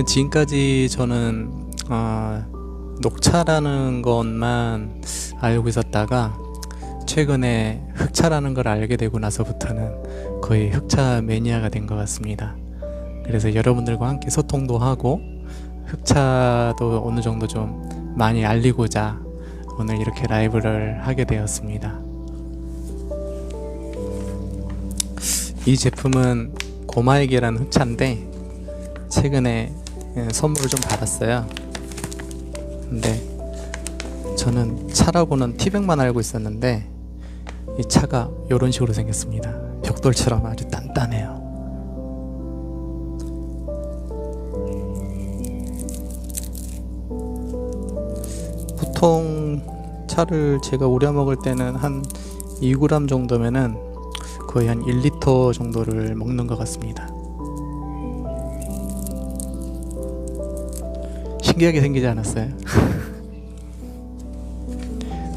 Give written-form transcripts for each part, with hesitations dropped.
지금까지 저는 녹차라는 것만 알고 있었다가 최근에 흑차라는 걸 알게 되고 나서부터는 거의 흑차 매니아가 된 것 같습니다. 그래서 여러분들과 함께 소통도 하고 흑차도 어느 정도 좀 많이 알리고자 오늘 이렇게 라이브를 하게 되었습니다. 이 제품은 고마에게라는 흑차인데 최근에 선물을 좀 받았어요. 근데 저는 차라고는 티백만 알고 있었는데 이 차가 이런 식으로 생겼습니다. 벽돌처럼 아주 단단해요. 보통 차를 제가 우려 먹을 때는 한 2g 정도면은 거의 한 1리터 정도를 먹는 것 같습니다. 신기하게 생기지 않았어요?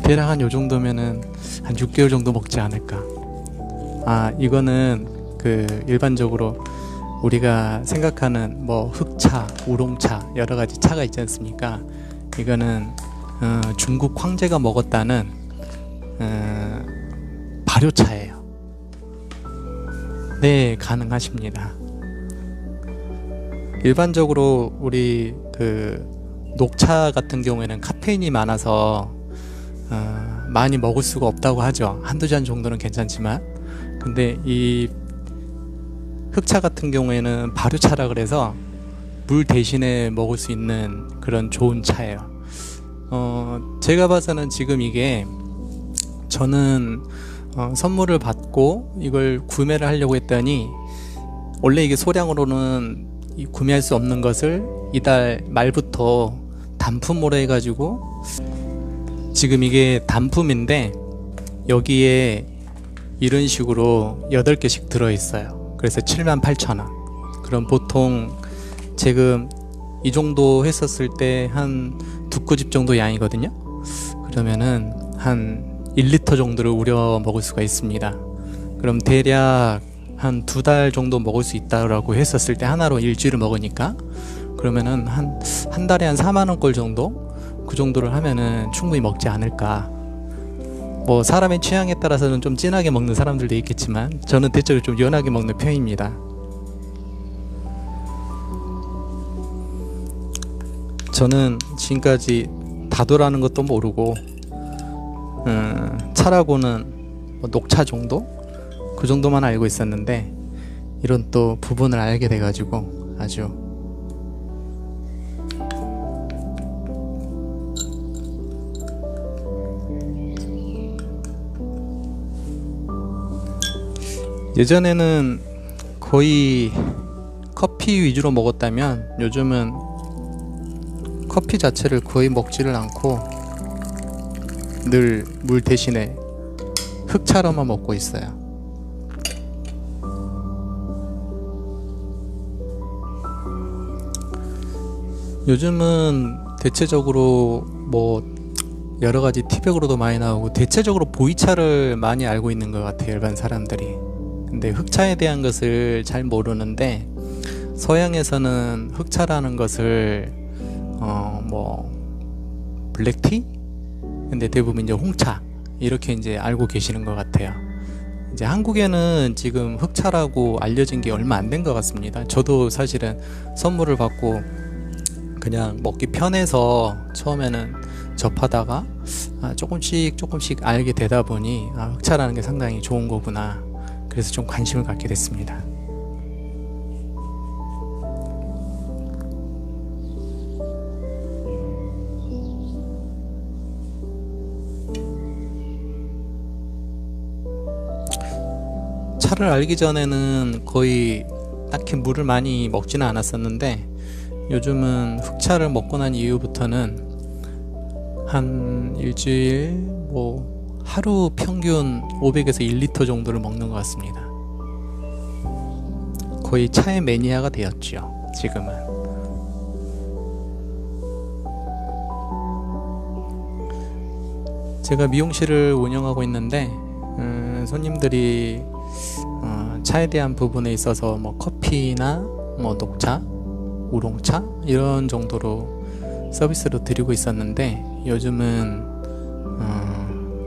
대략 한 요 정도면은 한 6개월 정도 먹지 않을까. 이거는 일반적으로 우리가 생각하는 뭐 흑차, 우롱차 여러 가지 차가 있지 않습니까? 이거는 중국 황제가 먹었다는 발효차예요. 네, 가능하십니다. 일반적으로 우리 녹차 같은 경우에는 카페인이 많아서 많이 먹을 수가 없다고 하죠. 한두 잔 정도는 괜찮지만, 근데 이 흑차 같은 경우에는 발효차라 그래서 물 대신에 먹을 수 있는 그런 좋은 차예요. 제가 봐서는 지금 이게 저는 선물을 받고 이걸 구매를 하려고 했더니 원래 이게 소량으로는 구매할 수 없는 것을 이달 말부터 단품으로 해가지고 지금 이게 단품인데 여기에 이런 식으로 8개씩 들어있어요. 그래서 78,000원. 그럼 보통 지금 이 정도 했었을 때 한 2꼬집 정도 양이거든요. 그러면은 한 1리터 정도를 우려 먹을 수가 있습니다. 그럼 대략 한 2달 정도 먹을 수 있다고 했었을 때 하나로 일주일을 먹으니까 그러면은 한 달에 한 4만원꼴 정도? 그 정도를 하면은 충분히 먹지 않을까. 뭐 사람의 취향에 따라서는 좀 진하게 먹는 사람들도 있겠지만 저는 대체로 좀 연하게 먹는 편입니다. 저는 지금까지 다도라는 것도 모르고 차라고는 뭐 녹차 정도? 그 정도만 알고 있었는데 이런 또 부분을 알게 돼가지고 아주 예전에는 거의 커피 위주로 먹었다면 요즘은 커피 자체를 거의 먹지를 않고 늘 물 대신에 흑차로만 먹고 있어요. 요즘은 대체적으로 뭐 여러가지 티백으로도 많이 나오고 대체적으로 보이차를 많이 알고 있는 것 같아요, 일반 사람들이. 근데 흑차에 대한 것을 잘 모르는데 서양에서는 흑차라는 것을 뭐 블랙티? 근데 대부분 이제 홍차 이렇게 이제 알고 계시는 것 같아요. 이제 한국에는 지금 흑차라고 알려진 게 얼마 안 된 것 같습니다. 저도 사실은 선물을 받고 그냥 먹기 편해서 처음에는 접하다가 조금씩 알게 되다 보니 흑차라는 게 상당히 좋은 거구나. 그래서 좀 관심을 갖게 됐습니다. 차를 알기 전에는 거의 딱히 물을 많이 먹지는 않았었는데 요즘은 흑차를 먹고 난 이후부터는 한 일주일 뭐 하루 평균 500에서 1리터 정도를 먹는 것 같습니다. 거의 차의 매니아가 되었죠, 지금은. 제가 미용실을 운영하고 있는데 손님들이 차에 대한 부분에 있어서 뭐 커피나 뭐 녹차 우롱차 이런 정도로 서비스로 드리고 있었는데 요즘은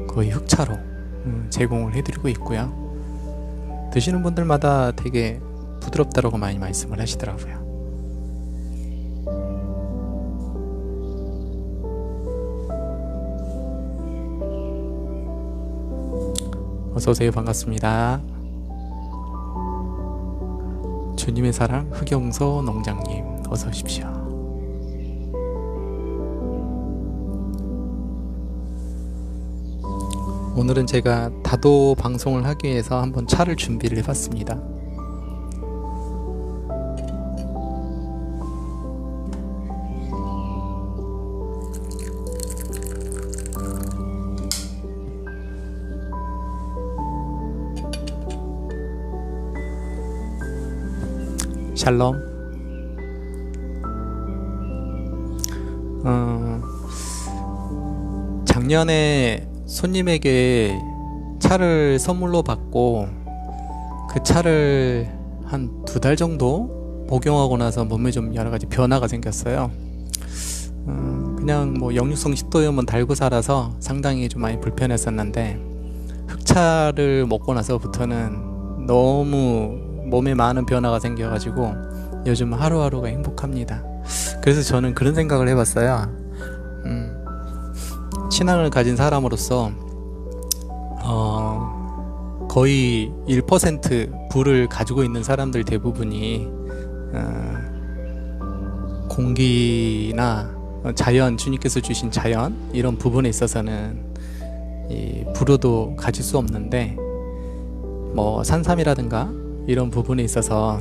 거의 흑차로 제공을 해드리고 있고요. 드시는 분들마다 되게 부드럽다라고 많이 말씀을 하시더라고요. 어서오세요. 반갑습니다. 주님의 사랑 흑영서 농장님 어서 오십시오. 오늘은 제가 다도 방송을 하기 위해서 한번 차를 준비를 해봤습니다. 샬롬. 작년에 손님에게 차를 선물로 받고 그 차를 한 2달 정도 복용하고 나서 몸에 좀 여러가지 변화가 생겼어요. 그냥 뭐 역류성 식도염은 달고 살아서 상당히 좀 많이 불편했었는데 흑차를 먹고 나서부터는 너무 몸에 많은 변화가 생겨가지고 요즘 하루하루가 행복합니다. 그래서 저는 그런 생각을 해봤어요. 신앙을 가진 사람으로서 거의 1% 부를 가지고 있는 사람들 대부분이 공기나 자연, 주님께서 주신 자연 이런 부분에 있어서는 이 부로도 가질 수 없는데 뭐 산삼이라든가 이런 부분에 있어서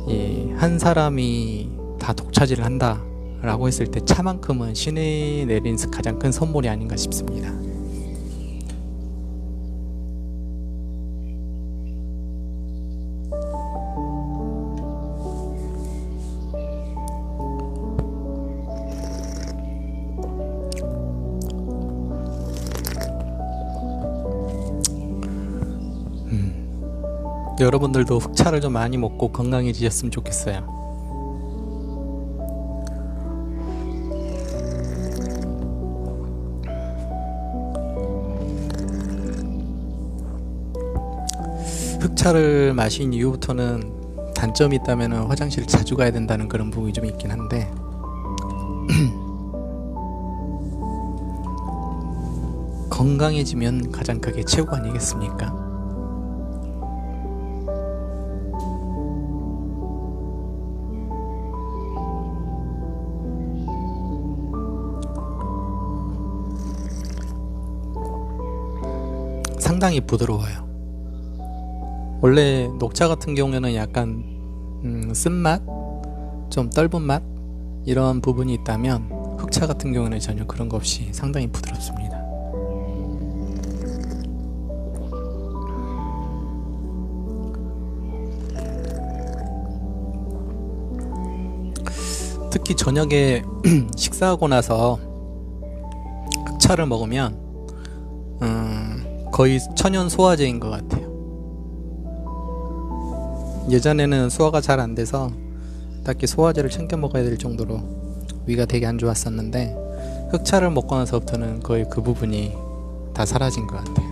이 한 사람이 다 독차지를 한다 라고 했을 때 차만큼은 신이 내린 가장 큰 선물이 아닌가 싶습니다. 여러분들도 흑차를 좀 많이 먹고 건강해지셨으면 좋겠어요. 흑차를 마신 이후부터는 단점이 있다면 화장실을 자주 가야 된다는 그런 부분이 좀 있긴 한데 건강해지면 가장 그게 최고 아니겠습니까? 상당히 부드러워요. 원래 녹차 같은 경우에는 약간 쓴맛, 좀 떫은 맛 이런 부분이 있다면 흑차 같은 경우는 전혀 그런 거 없이 상당히 부드럽습니다. 특히 저녁에 식사하고 나서 흑차를 먹으면 거의 천연 소화제인 것 같아요. 예전에는 소화가 잘 안 돼서 딱히 소화제를 챙겨 먹어야 될 정도로 위가 되게 안 좋았었는데 흑차를 먹고 나서부터는 거의 그 부분이 다 사라진 것 같아요.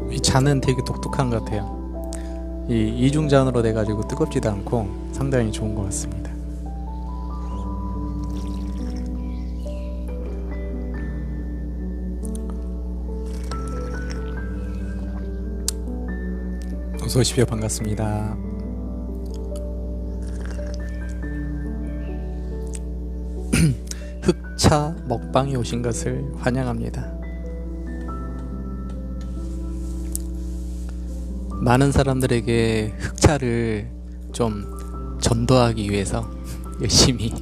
이 잔은 되게 독특한 것 같아요. 이 이중잔으로 돼가지고 뜨겁지도 않고 상당히 좋은 것 같습니다. 어서 오십시오. 반갑습니다. 흑차 먹방에 오신 것을 환영합니다. 많은 사람들에게 흑차를 좀 전도하기 위해서 열심히.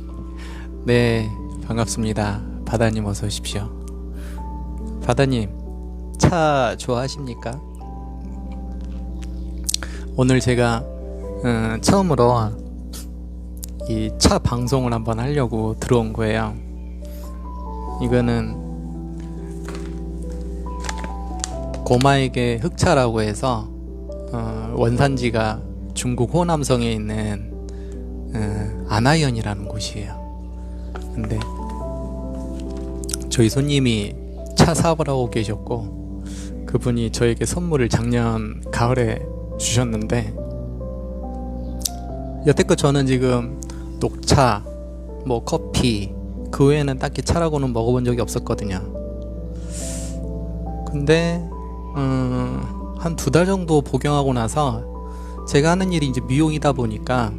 네, 반갑습니다. 바다님 어서 오십시오. 바다님, 차 좋아하십니까? 오늘 제가 처음으로 이 차 방송을 한번 하려고 들어온 거예요. 이거는 고마에게 흑차라고 해서 원산지가 중국 호남성에 있는 안하현이라는 곳이에요. 근데 저희 손님이 차 사업을 하고 계셨고, 그분이 저에게 선물을 작년 가을에 주셨는데, 여태껏 저는 지금 녹차, 뭐 커피, 그 외에는 딱히 차라고는 먹어본 적이 없었거든요. 근데 한 2달 정도 복용하고 나서, 제가 하는 일이 이제 미용이다 보니까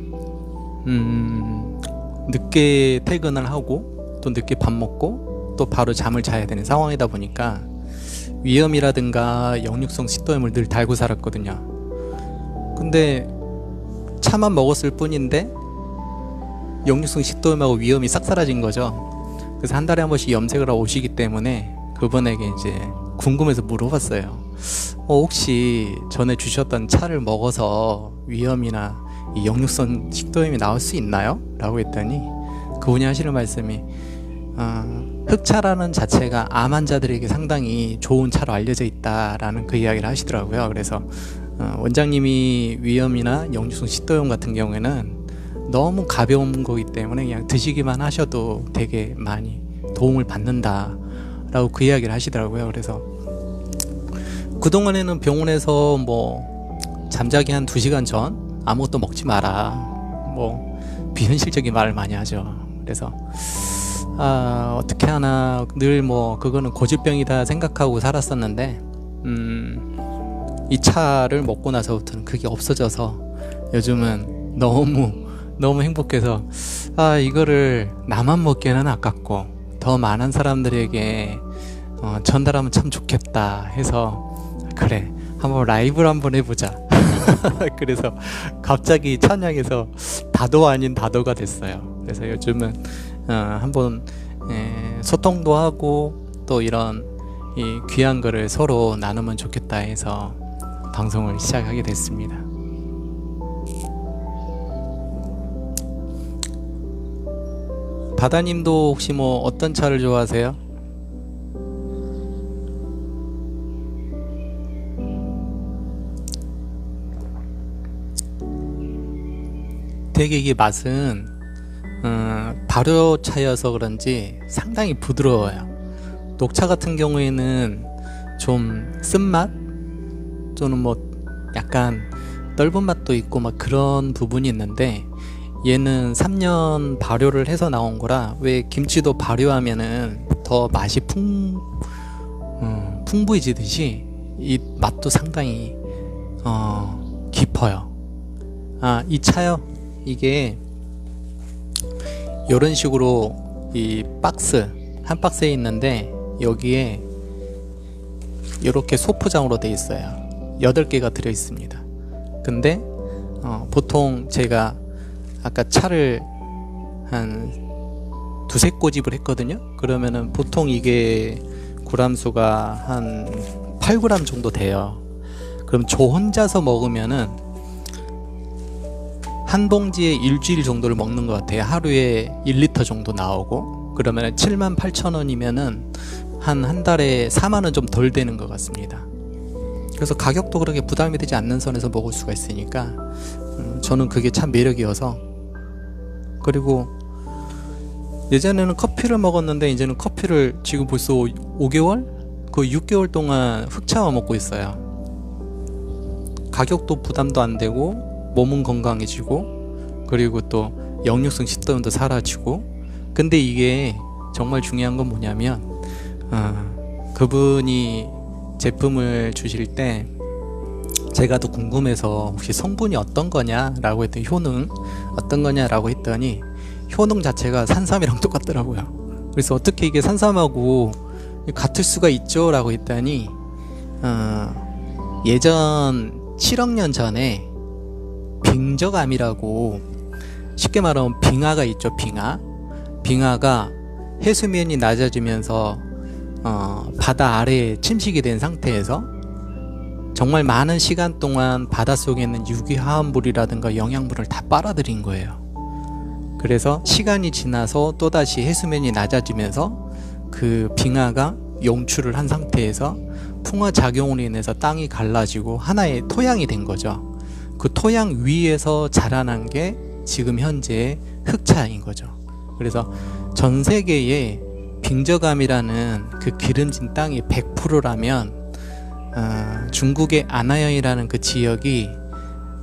늦게 퇴근을 하고 또 늦게 밥 먹고 또 바로 잠을 자야 되는 상황이다 보니까 위염이라든가 역류성 식도염을 늘 달고 살았거든요. 근데 차만 먹었을 뿐인데 역류성 식도염하고 위염이 싹 사라진 거죠. 그래서 한 달에 한 번씩 염색을 하고 오시기 때문에 그분에게 이제 궁금해서 물어봤어요. 혹시 전에 주셨던 차를 먹어서 위염이나 이 역류성 식도염이 나올 수 있나요? 라고 했더니 그분이 하시는 말씀이 흑차라는 자체가 암 환자들에게 상당히 좋은 차로 알려져 있다라는 그 이야기를 하시더라고요. 그래서 원장님이 위염이나 역류성 식도염 같은 경우에는 너무 가벼운 거기 때문에 그냥 드시기만 하셔도 되게 많이 도움을 받는다 라고 그 이야기를 하시더라고요. 그래서 그동안에는 병원에서 뭐 잠자기 한 2시간 전 아무것도 먹지 마라, 뭐 비현실적인 말을 많이 하죠. 그래서 어떻게 하나 늘 뭐 그거는 고질병이다 생각하고 살았었는데 이 차를 먹고 나서부터는 그게 없어져서 요즘은 너무 행복해서 이거를 나만 먹기에는 아깝고 더 많은 사람들에게 전달하면 참 좋겠다 해서, 그래 한번 라이브를 한번 해보자. 그래서 갑자기 찬양에서 다도 아닌 다도가 됐어요. 그래서 요즘은 한번 소통도 하고 또 이런 이 귀한 거를 서로 나누면 좋겠다 해서 방송을 시작하게 됐습니다. 바다님도 혹시 뭐 어떤 차를 좋아하세요? 되게 이게 맛은 발효차여서 그런지 상당히 부드러워요. 녹차 같은 경우에는 좀 쓴맛 또는 뭐 약간 떫은 맛도 있고 막 그런 부분이 있는데, 얘는 3년 발효를 해서 나온 거라, 왜 김치도 발효하면은 더 맛이 풍부해지듯이 이 맛도 상당히 깊어요. 이 차요, 이게 이런 식으로 이 박스 한 박스에 있는데 여기에 이렇게 소포장으로 되어 있어요. 8개가 들어 있습니다. 근데 보통 제가 아까 차를 한 2-3꼬집을 했거든요. 그러면은 보통 이게 g수가 한 8g 정도 돼요. 그럼 저 혼자서 먹으면은 한 봉지에 일주일 정도를 먹는 것 같아요. 하루에 1리터 정도 나오고, 그러면 78,000원이면은 한 달에 4만원 좀 덜 되는 것 같습니다. 그래서 가격도 그렇게 부담이 되지 않는 선에서 먹을 수가 있으니까 저는 그게 참 매력이어서. 그리고 예전에는 커피를 먹었는데 이제는 커피를 지금 벌써 5개월? 거의 6개월 동안 흑차와 먹고 있어요. 가격도 부담도 안 되고 몸은 건강해지고 그리고 또 역류성 식도염도 사라지고. 근데 이게 정말 중요한 건 뭐냐면 그분이 제품을 주실 때 제가 더 궁금해서 혹시 성분이 어떤 거냐 라고 했더니, 효능 어떤 거냐 라고 했더니 효능 자체가 산삼이랑 똑같더라고요. 그래서 어떻게 이게 산삼하고 같을 수가 있죠? 라고 했더니 예전 7억 년 전에 빙저감이라고, 쉽게 말하면 빙하가 있죠. 빙하가 해수면이 낮아지면서 바다 아래에 침식이 된 상태에서 정말 많은 시간 동안 바닷속에 있는 유기화합물이라든가 영양분을 다 빨아들인 거예요. 그래서 시간이 지나서 또다시 해수면이 낮아지면서 그 빙하가 용출을 한 상태에서 풍화작용으로 인해서 땅이 갈라지고 하나의 토양이 된 거죠. 그 토양 위에서 자라난 게 지금 현재 흑차인 거죠. 그래서 전 세계에 빙저감이라는 그 기름진 땅이 100%라면 중국의 아나현이라는 그 지역이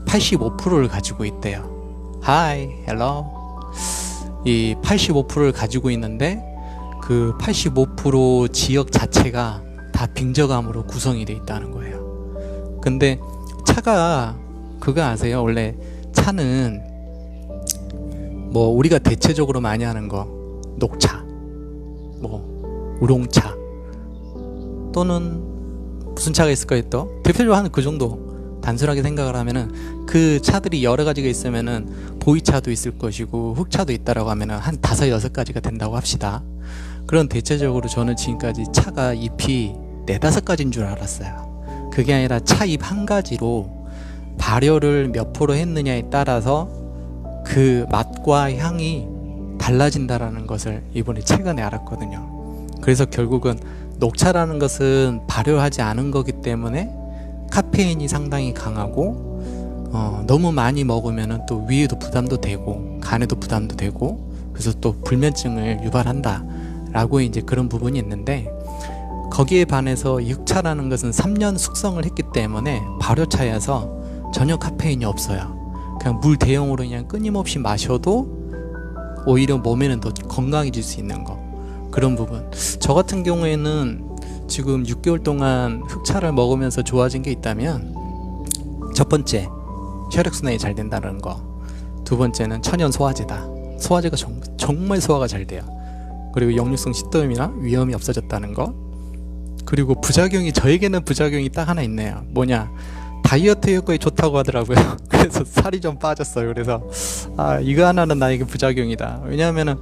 85%를 가지고 있대요. 하이, 헬로. 이 85%를 가지고 있는데 그 85% 지역 자체가 다 빙저감으로 구성이 되어 있다는 거예요. 근데 차가, 그거 아세요? 원래 차는 뭐 우리가 대체적으로 많이 하는 거, 녹차, 뭐 우롱차, 또는 무슨 차가 있을까요? 또 대표적으로 하는 그 정도, 단순하게 생각을 하면은 그 차들이 여러 가지가 있으면은 보이차도 있을 것이고 흑차도 있다라고 하면은 한 5-6가지가 된다고 합시다. 그런 대체적으로 저는 지금까지 차가 잎이 4-5가지인 줄 알았어요. 그게 아니라 차 잎 한 가지로 발효를 몇 프로 했느냐에 따라서 그 맛과 향이 달라진다라는 것을 이번에 최근에 알았거든요. 그래서 결국은 녹차라는 것은 발효하지 않은 거기 때문에 카페인이 상당히 강하고 너무 많이 먹으면 또 위에도 부담도 되고 간에도 부담도 되고, 그래서 또 불면증을 유발한다 라고 이제 그런 부분이 있는데, 거기에 반해서 이 흑차라는 것은 3년 숙성을 했기 때문에 발효차여서 전혀 카페인이 없어요. 그냥 물 대용으로 그냥 끊임없이 마셔도 오히려 몸에는 더 건강해질 수 있는 거, 그런 부분. 저 같은 경우에는 지금 6개월 동안 흑차를 먹으면서 좋아진 게 있다면, 첫 번째 혈액순환이 잘 된다는 거, 두 번째는 천연 소화제다. 소화제가 정말 소화가 잘 돼요. 그리고 역류성 식도염이나 위염이 없어졌다는 거, 그리고 부작용이, 저에게는 부작용이 딱 하나 있네요. 뭐냐, 다이어트 효과에 좋다고 하더라고요. 그래서 살이 좀 빠졌어요. 그래서 이거 하나는 나에게 부작용이다. 왜냐하면은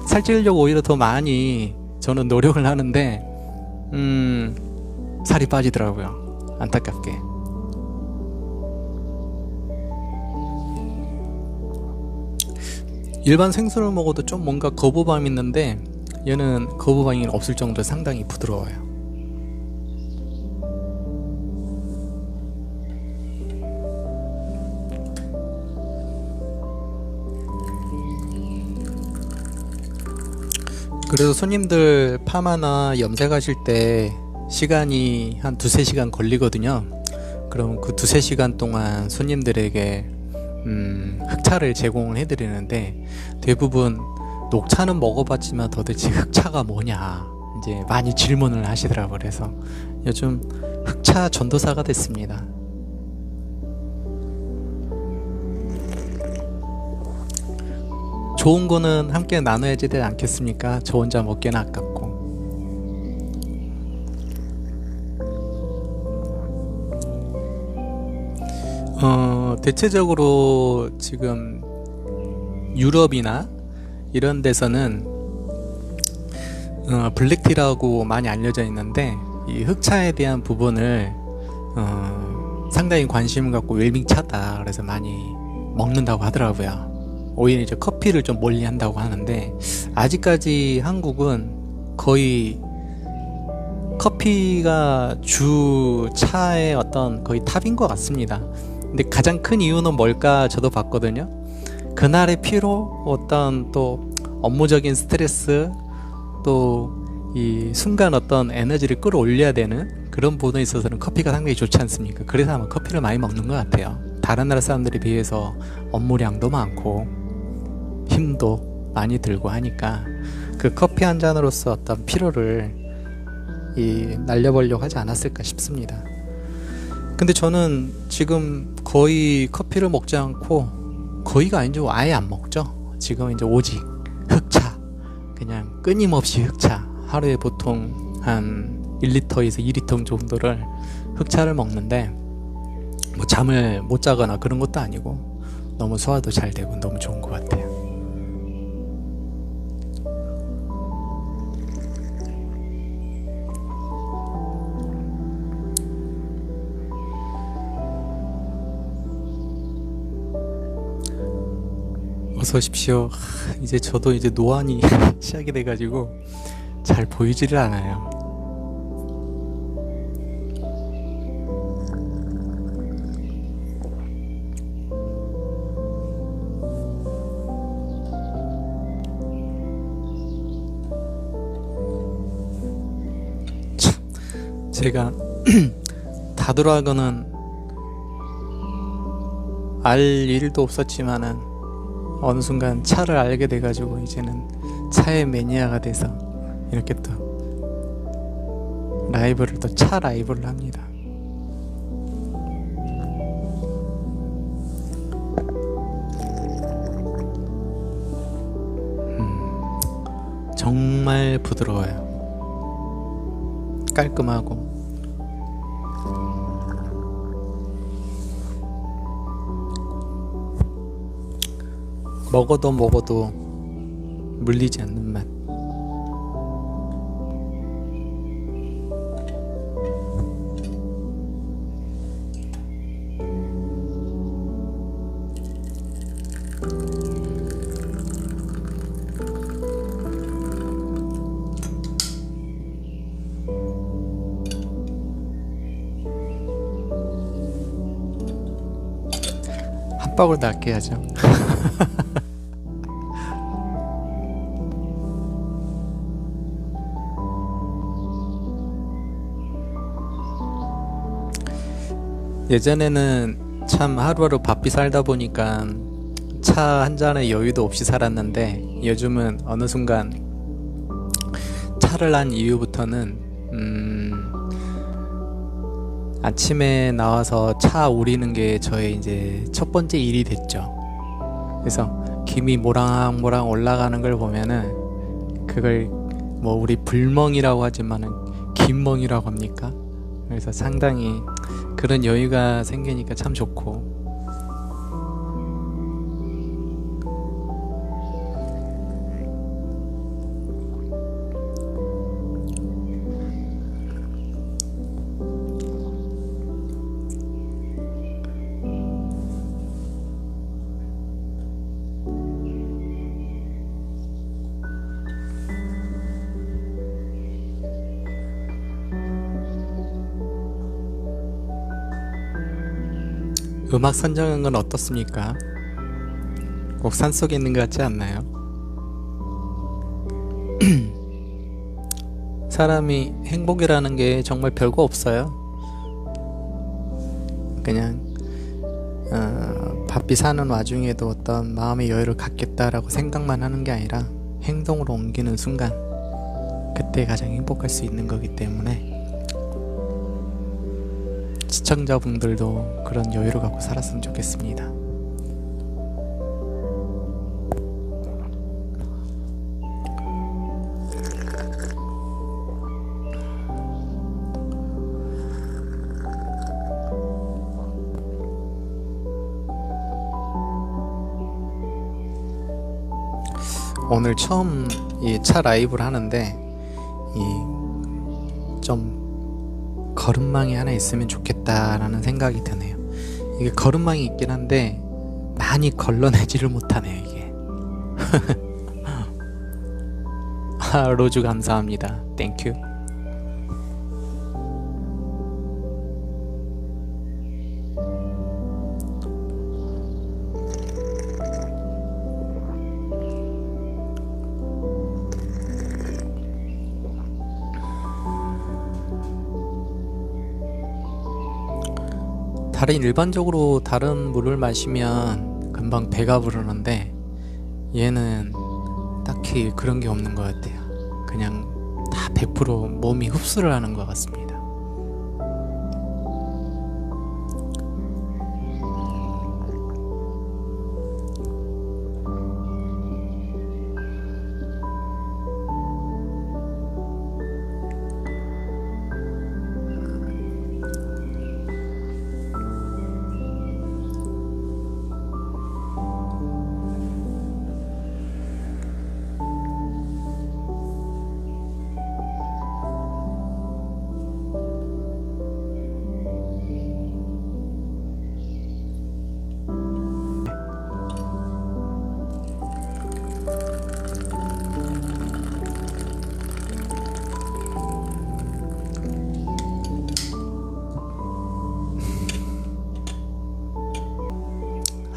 살찌려고 오히려 더 많이 저는 노력을 하는데 살이 빠지더라고요. 안타깝게. 일반 생선을 먹어도 좀 뭔가 거부감이 있는데 얘는 거부감이 없을 정도로 상당히 부드러워요. 그래서 손님들 파마나 염색하실 때 시간이 한 2-3시간 걸리거든요. 그럼 그 2-3시간 동안 손님들에게 흑차를 제공을 해드리는데, 대부분 녹차는 먹어봤지만 도대체 흑차가 뭐냐 이제 많이 질문을 하시더라고요. 그래서 요즘 흑차 전도사가 됐습니다. 좋은 거는 함께 나눠야지 되지 않겠습니까? 저 혼자 먹기는 아깝고. 대체적으로 지금 유럽이나 이런 데서는 블랙티라고 많이 알려져 있는데, 이 흑차에 대한 부분을 상당히 관심을 갖고 웰빙차다 그래서 많이 먹는다고 하더라고요. 오히려 이제 커피를 좀 멀리 한다고 하는데, 아직까지 한국은 거의 커피가 주 차의 어떤 거의 탑인 것 같습니다. 근데 가장 큰 이유는 뭘까 저도 봤거든요. 그날의 피로, 어떤 또 업무적인 스트레스, 또 이 순간 어떤 에너지를 끌어올려야 되는 그런 부분에 있어서는 커피가 상당히 좋지 않습니까? 그래서 아마 커피를 많이 먹는 것 같아요. 다른 나라 사람들에 비해서 업무량도 많고 힘도 많이 들고 하니까 그 커피 한 잔으로서 어떤 피로를 날려보려고 하지 않았을까 싶습니다. 근데 저는 지금 거의 커피를 먹지 않고, 거의가 아니죠, 아예 안 먹죠. 지금 이제 오직 흑차, 그냥 끊임없이 흑차, 하루에 보통 한 1리터에서 2리터 정도를 흑차를 먹는데, 뭐 잠을 못 자거나 그런 것도 아니고 너무 소화도 잘 되고 너무 좋은 것 같아요. '어서 오십시오.' 이제 저도 이제 노안이 시작이 돼가지고 잘 보이지를 않아요. 제가 다도라고는 알 일도 없었지만은 어느 순간 차를 알게 돼가지고 이제는 차의 매니아가 돼서 이렇게 또 라이브를, 또 차 라이브를 합니다. 정말 부드러워요. 깔끔하고. 먹어도 물리지 않는 맛. 한 방울 더 아껴야죠. 예전에는 참 하루하루 바삐 살다 보니까 차 한 잔의 여유도 없이 살았는데, 요즘은 어느 순간 차를 난 이후부터는 아침에 나와서 차 우리는 게 저의 이제 첫 번째 일이 됐죠. 그래서 김이 모락모락 올라가는 걸 보면은 그걸 뭐 우리 불멍이라고 하지만은 김멍이라고 합니까? 그래서 상당히 그런 여유가 생기니까 참 좋고. 음악 선정한 건 어떻습니까? 꼭 산속에 있는 것 같지 않나요? 사람이 행복이라는 게 정말 별거 없어요. 그냥 바삐 사는 와중에도 어떤 마음의 여유를 갖겠다라고 생각만 하는 게 아니라 행동으로 옮기는 순간, 그때 가장 행복할 수 있는 거기 때문에 시청자분들도 그런 여유를 갖고 살았으면 좋겠습니다. 오늘 처음 이 차 라이브를 하는데 좀 걸음망이 하나 있으면 좋겠다라는 생각이 드네요. 이게 걸음망이 있긴 한데 많이 걸러내지를 못하네요, 이게. 로즈 감사합니다. 땡큐. 일반적으로 다른 물을 마시면 금방 배가 부르는데, 얘는 딱히 그런 게 없는 것 같아요. 그냥 다 100% 몸이 흡수를 하는 것 같습니다.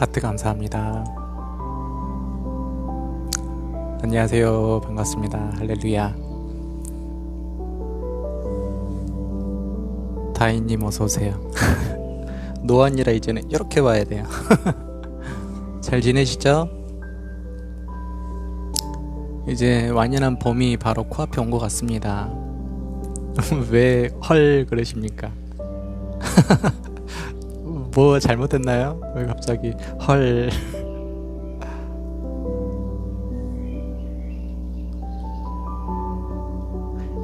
하트 감사합니다. 안녕하세요. 반갑습니다. 할렐루야. 다인님 어서오세요. 노안이라 이제는 이렇게 봐야 돼요. 잘 지내시죠? 이제 완연한 봄이 바로 코앞에 온 것 같습니다. 왜 헐 그러십니까? 뭐 잘못했나요? 왜 갑자기 헐.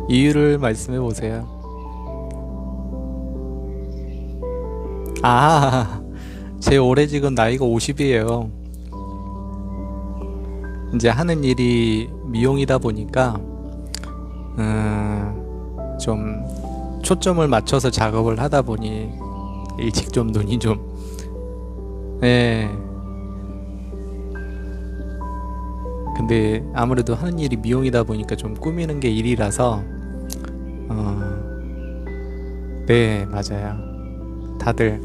이유를 말씀해 보세요. 제 올해 지금 나이가 50이에요. 이제 하는 일이 미용이다 보니까 좀 초점을 맞춰서 작업을 하다 보니 일찍 좀 눈이 좀 근데 아무래도 하는 일이 미용이다 보니까 좀 꾸미는 게 일이라서 네 맞아요. 다들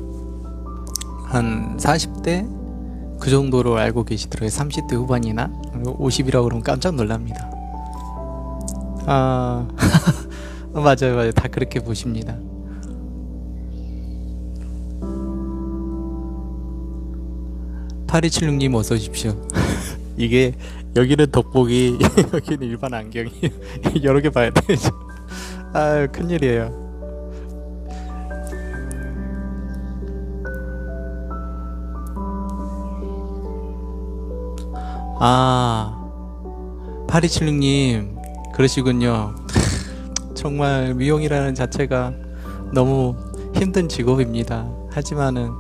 한 40대 그 정도로 알고 계시더라고요. 30대 후반이나 50이라고 그러면 깜짝 놀랍니다. 맞아요. 다 그렇게 보십니다. 파리칠육님 어서 오십시오. 이게 여기는 덕복이 여기는 일반 안경이 여러 개 봐야 되죠. 큰일이에요. 파리칠육님 그러시군요. 정말 미용이라는 자체가 너무 힘든 직업입니다. 하지만은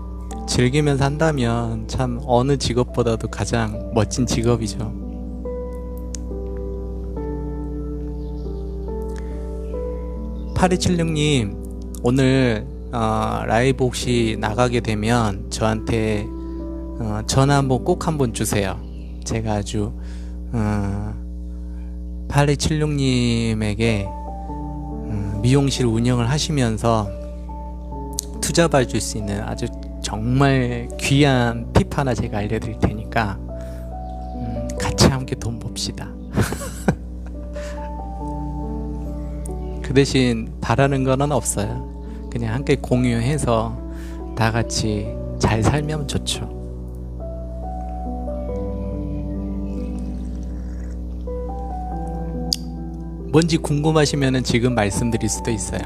즐기면서 한다면 참 어느 직업보다도 가장 멋진 직업이죠. 파리칠육님 오늘 라이브 혹시 나가게 되면 저한테 전화 꼭 한번 주세요. 제가 아주 파리칠육님에게 미용실 운영을 하시면서 투자 받을 수 있는 아주 정말 귀한 팁 하나 제가 알려드릴 테니까 같이 함께 돈 봅시다. 그 대신 바라는 건 없어요. 그냥 함께 공유해서 다 같이 잘 살면 좋죠. 뭔지 궁금하시면 지금 말씀드릴 수도 있어요.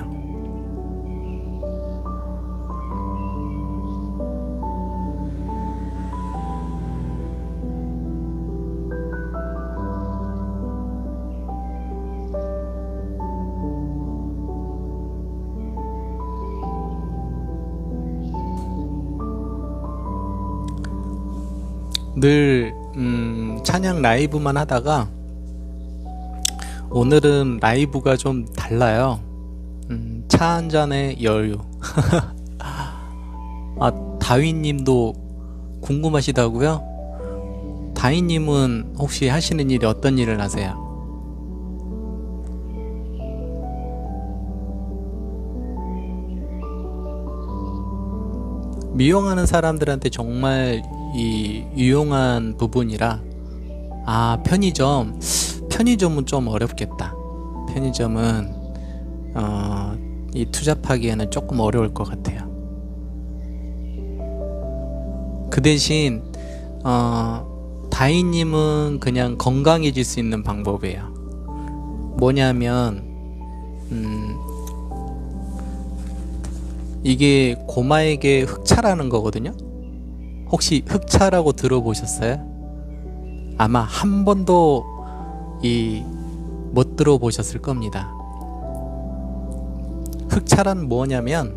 늘 찬양 라이브만 하다가 오늘은 라이브가 좀 달라요. 차 한 잔의 여유. 다윈님도 궁금하시다고요? 다윈님은 혹시 하시는 일이 어떤 일을 하세요? 미용하는 사람들한테 정말 이 유용한 부분이라. 편의점은 좀 어렵겠다. 편의점은 이 투잡하기에는 조금 어려울 것 같아요. 그 대신 다희님은 그냥 건강해질 수 있는 방법이에요. 뭐냐면 이게 고마에게 흑차라는 거거든요. 혹시 흑차라고 들어보셨어요? 아마 한 번도 못 들어보셨을 겁니다. 흑차란 뭐냐면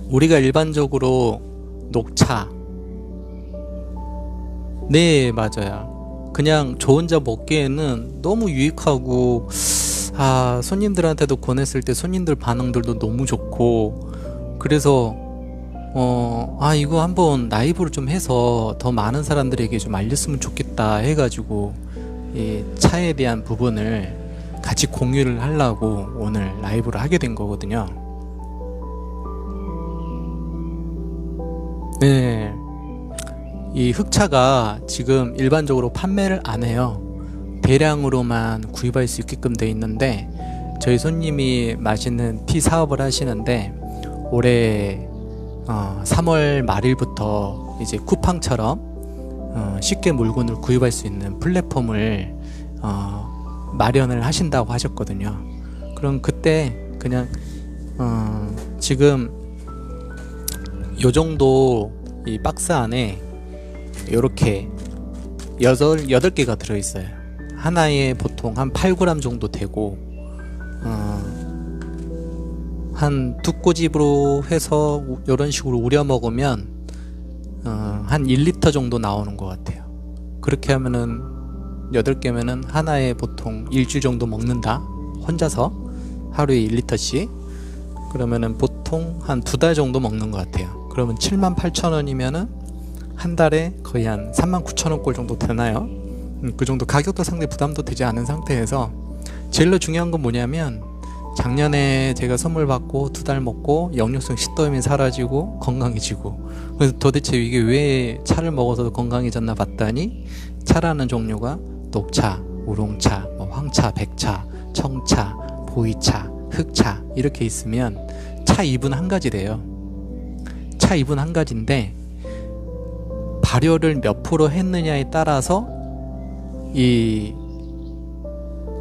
우리가 일반적으로 녹차, 네 맞아요, 그냥 저 혼자 먹기에는 너무 유익하고 손님들한테도 권했을 때 손님들 반응들도 너무 좋고, 그래서 이거 한번 라이브를 좀 해서 더 많은 사람들에게 좀 알렸으면 좋겠다 해가지고 이 차에 대한 부분을 같이 공유를 하려고 오늘 라이브를 하게 된 거거든요. 네, 이 흑차가 지금 일반적으로 판매를 안 해요. 대량으로만 구입할 수 있게끔 돼 있는데, 저희 손님이 맛있는 티 사업을 하시는데 올해 3월 말일부터 이제 쿠팡처럼 쉽게 물건을 구입할 수 있는 플랫폼을 마련을 하신다고 하셨거든요. 그럼 그때 그냥 지금 요 정도 이 박스 안에 이렇게 8개가 들어있어요. 하나에 보통 한 8g 정도 되고, 한 두 꼬집으로 해서 이런 식으로 우려 먹으면 한 1리터 정도 나오는 것 같아요. 그렇게 하면은 8개면은 하나에 보통 일주일 정도 먹는다, 혼자서 하루에 1리터씩. 그러면은 보통 한 2달 정도 먹는 것 같아요. 그러면 78,000원이면은 한 달에 거의 한 39,000원 꼴 정도 되나요? 그 정도 가격도 상당히 부담도 되지 않은 상태에서, 제일 중요한 건 뭐냐면, 작년에 제가 선물 받고 2달 먹고 역류성 식도염이 사라지고 건강해지고, 그래서 도대체 이게 왜 차를 먹어서 건강해졌나 봤더니, 차라는 종류가 녹차, 우롱차, 황차, 백차, 청차, 보이차, 흑차 이렇게 있으면 차 잎은 한 가지래요. 차 잎은 한 가지인데 발효를 몇 프로 했느냐에 따라서 이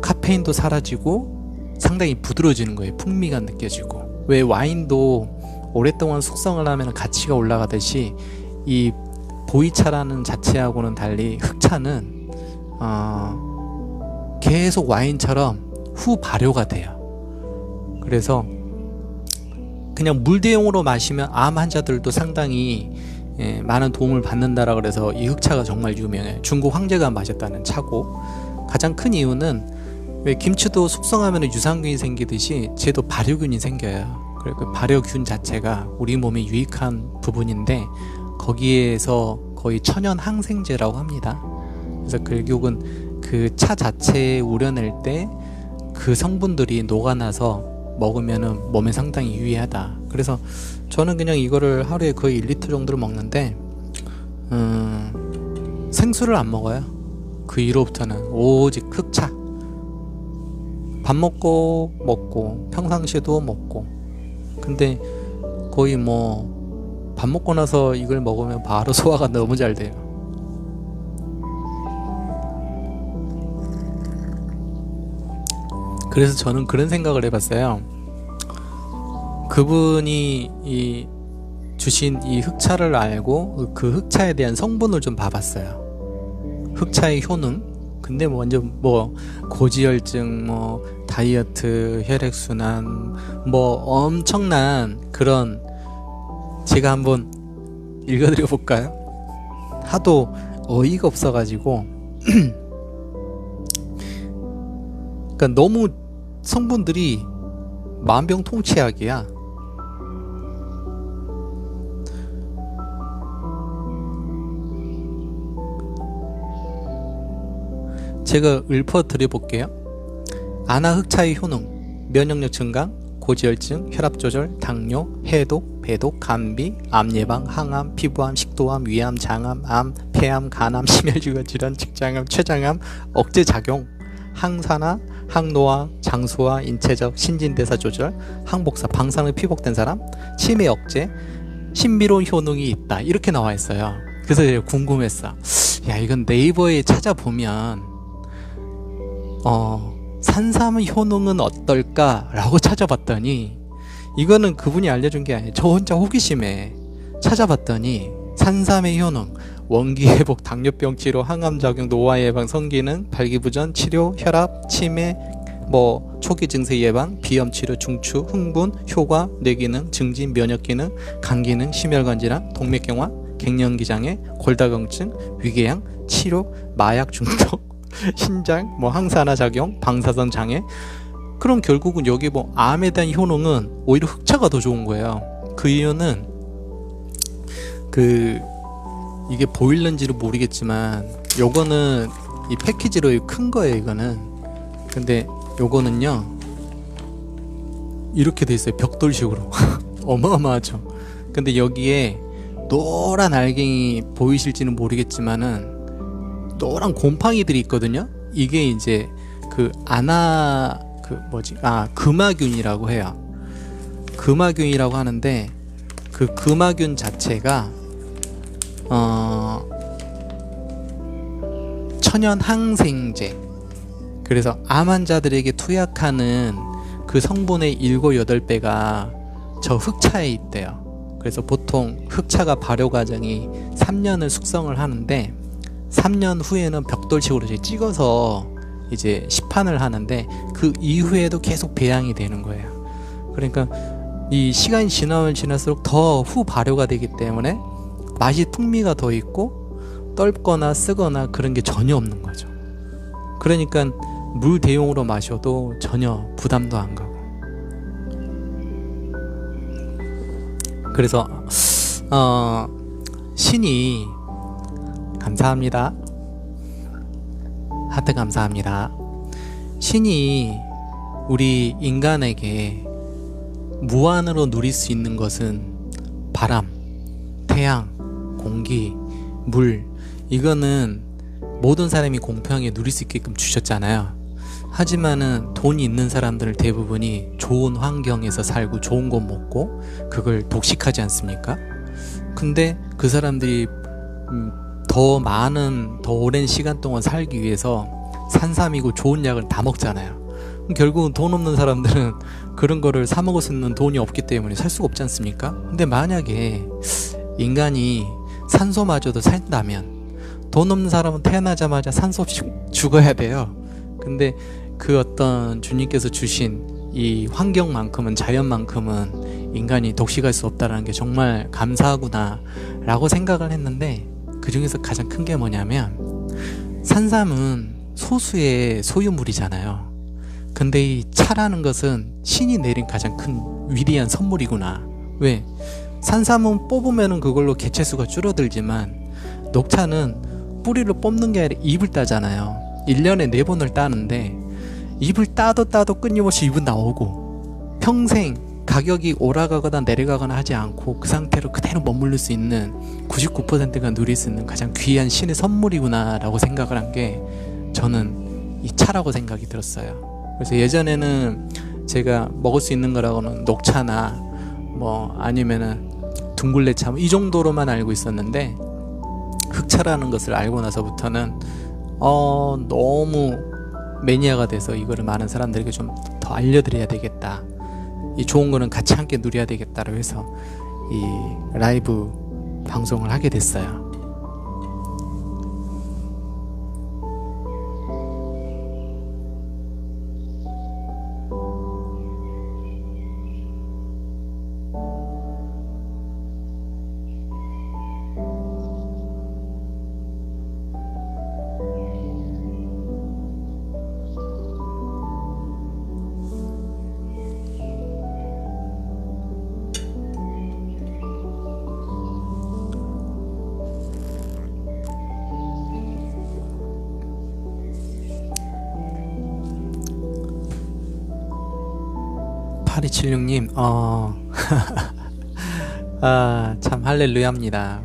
카페인도 사라지고 상당히 부드러워지는 거예요. 풍미가 느껴지고. 왜 와인도 오랫동안 숙성을 하면 가치가 올라가듯이 이 보이차라는 자체하고는 달리 흑차는 계속 와인처럼 후 발효가 돼요. 그래서 그냥 물 대용으로 마시면 암 환자들도 상당히 많은 도움을 받는다라 그래서 이 흑차가 정말 유명해요. 중국 황제가 마셨다는 차고, 가장 큰 이유는 왜 김치도 숙성하면 유산균이 생기듯이 쟤도 발효균이 생겨요. 그리고 그 발효균 자체가 우리 몸에 유익한 부분인데 거기에서 거의 천연 항생제라고 합니다. 그래서 결국은 그 차 자체에 우려낼 때 그 성분들이 녹아나서 먹으면은 몸에 상당히 유의하다. 그래서 저는 그냥 이거를 하루에 거의 1리터 정도를 먹는데, 생수를 안 먹어요. 그 이후로부터는 오직 흑차. 밥 먹고 평상시에도 먹고. 근데 거의 뭐 밥 먹고 나서 이걸 먹으면 바로 소화가 너무 잘 돼요. 그래서 저는 그런 생각을 해봤어요. 그분이 주신 이 흑차를 알고 그 흑차에 대한 성분을 좀 봐봤어요. 흑차의 효능. 근데 뭐 완전 뭐 고지혈증, 뭐 다이어트, 혈액순환, 뭐 엄청난 그런, 제가 한번 읽어드려 볼까요? 하도 어이가 없어가지고 그러니까 너무 성분들이 만병통치약이야. 제가 읊어 드려볼게요. 아나흑차의 효능: 면역력 증강, 고지혈증, 혈압조절, 당뇨, 해독, 배독, 감비, 암 예방, 항암, 피부암, 식도암, 위암, 장암, 암, 폐암, 간암, 심혈관 질환, 직장암, 췌장암, 억제작용, 항산화, 항노화, 장소화, 인체적, 신진대사 조절, 항복사, 방사능 피복된 사람, 치매 억제, 신비로운 효능이 있다. 이렇게 나와 있어요. 그래서 제가 궁금했어. 야, 이건 네이버에 찾아보면 산삼의 효능은 어떨까? 라고 찾아봤더니, 이거는 그분이 알려준 게 아니에요. 저 혼자 호기심에 찾아봤더니 산삼의 효능: 원기 회복, 당뇨병 치료, 항암 작용, 노화 예방, 성기능, 발기부전 치료, 혈압, 치매, 뭐 초기 증세 예방, 비염 치료, 중추, 흥분, 효과, 뇌기능, 증진, 면역기능, 간기능, 심혈관 질환, 동맥경화, 갱년기 장애, 골다공증, 위궤양 치료, 마약 중독, 신장, 뭐 항산화 작용, 방사선 장애. 그럼 결국은 여기 뭐 암에 대한 효능은 오히려 흑차가 더 좋은 거예요. 그 이유는 이게 보일는지를 모르겠지만 요거는 이 패키지로 큰 거예요, 이거는. 근데 요거는요 이렇게 돼 있어요. 벽돌식으로. 어마어마하죠. 근데 여기에 노란 알갱이 보이실지는 모르겠지만은 노란 곰팡이들이 있거든요. 이게 이제 그 금화균이라고 해요. 금화균이라고 하는데 그 금화균 자체가 천연 항생제, 그래서 암 환자들에게 투약하는 그 성분의 7, 8배가 저 흑차에 있대요. 그래서 보통 흑차가 발효 과정이 3년을 숙성을 하는데 3년 후에는 벽돌식으로 이제 찍어서 이제 시판을 하는데 그 이후에도 계속 배양이 되는 거예요. 그러니까 이 시간이 지나면 지날수록 더 후 발효가 되기 때문에 맛이 풍미가 더 있고 떫거나 쓰거나 그런 게 전혀 없는 거죠. 그러니까 물 대용으로 마셔도 전혀 부담도 안 가고. 그래서 신이, 감사합니다. 하트 감사합니다. 신이 우리 인간에게 무한으로 누릴 수 있는 것은 바람, 태양, 공기, 물, 이거는 모든 사람이 공평하게 누릴 수 있게끔 주셨잖아요. 하지만은 돈이 있는 사람들 대부분이 좋은 환경에서 살고 좋은 것 먹고 그걸 독식하지 않습니까? 근데 그 사람들이 더 많은, 더 오랜 시간 동안 살기 위해서 산삼이고 좋은 약을 다 먹잖아요. 결국은 돈 없는 사람들은 그런 거를 사 먹을 수 있는 돈이 없기 때문에 살 수가 없지 않습니까? 근데 만약에 인간이 산소마저도 산다면 돈 없는 사람은 태어나자마자 산소 없이 죽어야 돼요. 근데 그 어떤 주님께서 주신 이 환경만큼은, 자연만큼은 인간이 독식할 수 없다는 게 정말 감사하구나 라고 생각을 했는데, 그 중에서 가장 큰 게 뭐냐면 산삼은 소수의 소유물이잖아요. 근데 이 차라는 것은 신이 내린 가장 큰 위대한 선물이구나. 왜? 산삼은 뽑으면 그걸로 개체수가 줄어들지만 녹차는 뿌리를 뽑는 게 아니라 잎을 따잖아요. 1년에 4번을 따는데 잎을 따도 끊임없이 잎은 나오고 평생 가격이 올라가거나 내려가거나 하지 않고 그 상태로 그대로 머무를 수 있는 99%가 누릴 수 있는 가장 귀한 신의 선물이구나 라고 생각을 한 게 저는 이 차라고 생각이 들었어요. 그래서 예전에는 제가 먹을 수 있는 거라고는 녹차나 뭐 아니면은 둥글레차 이 정도로만 알고 있었는데, 흑차라는 것을 알고 나서부터는 너무 매니아가 돼서 이거를 많은 사람들에게 좀 더 알려드려야 되겠다, 이 좋은 거는 같이 함께 누려야 되겠다고 해서 이 라이브 방송을 하게 됐어요. (8276님) 참 할렐루야입니다.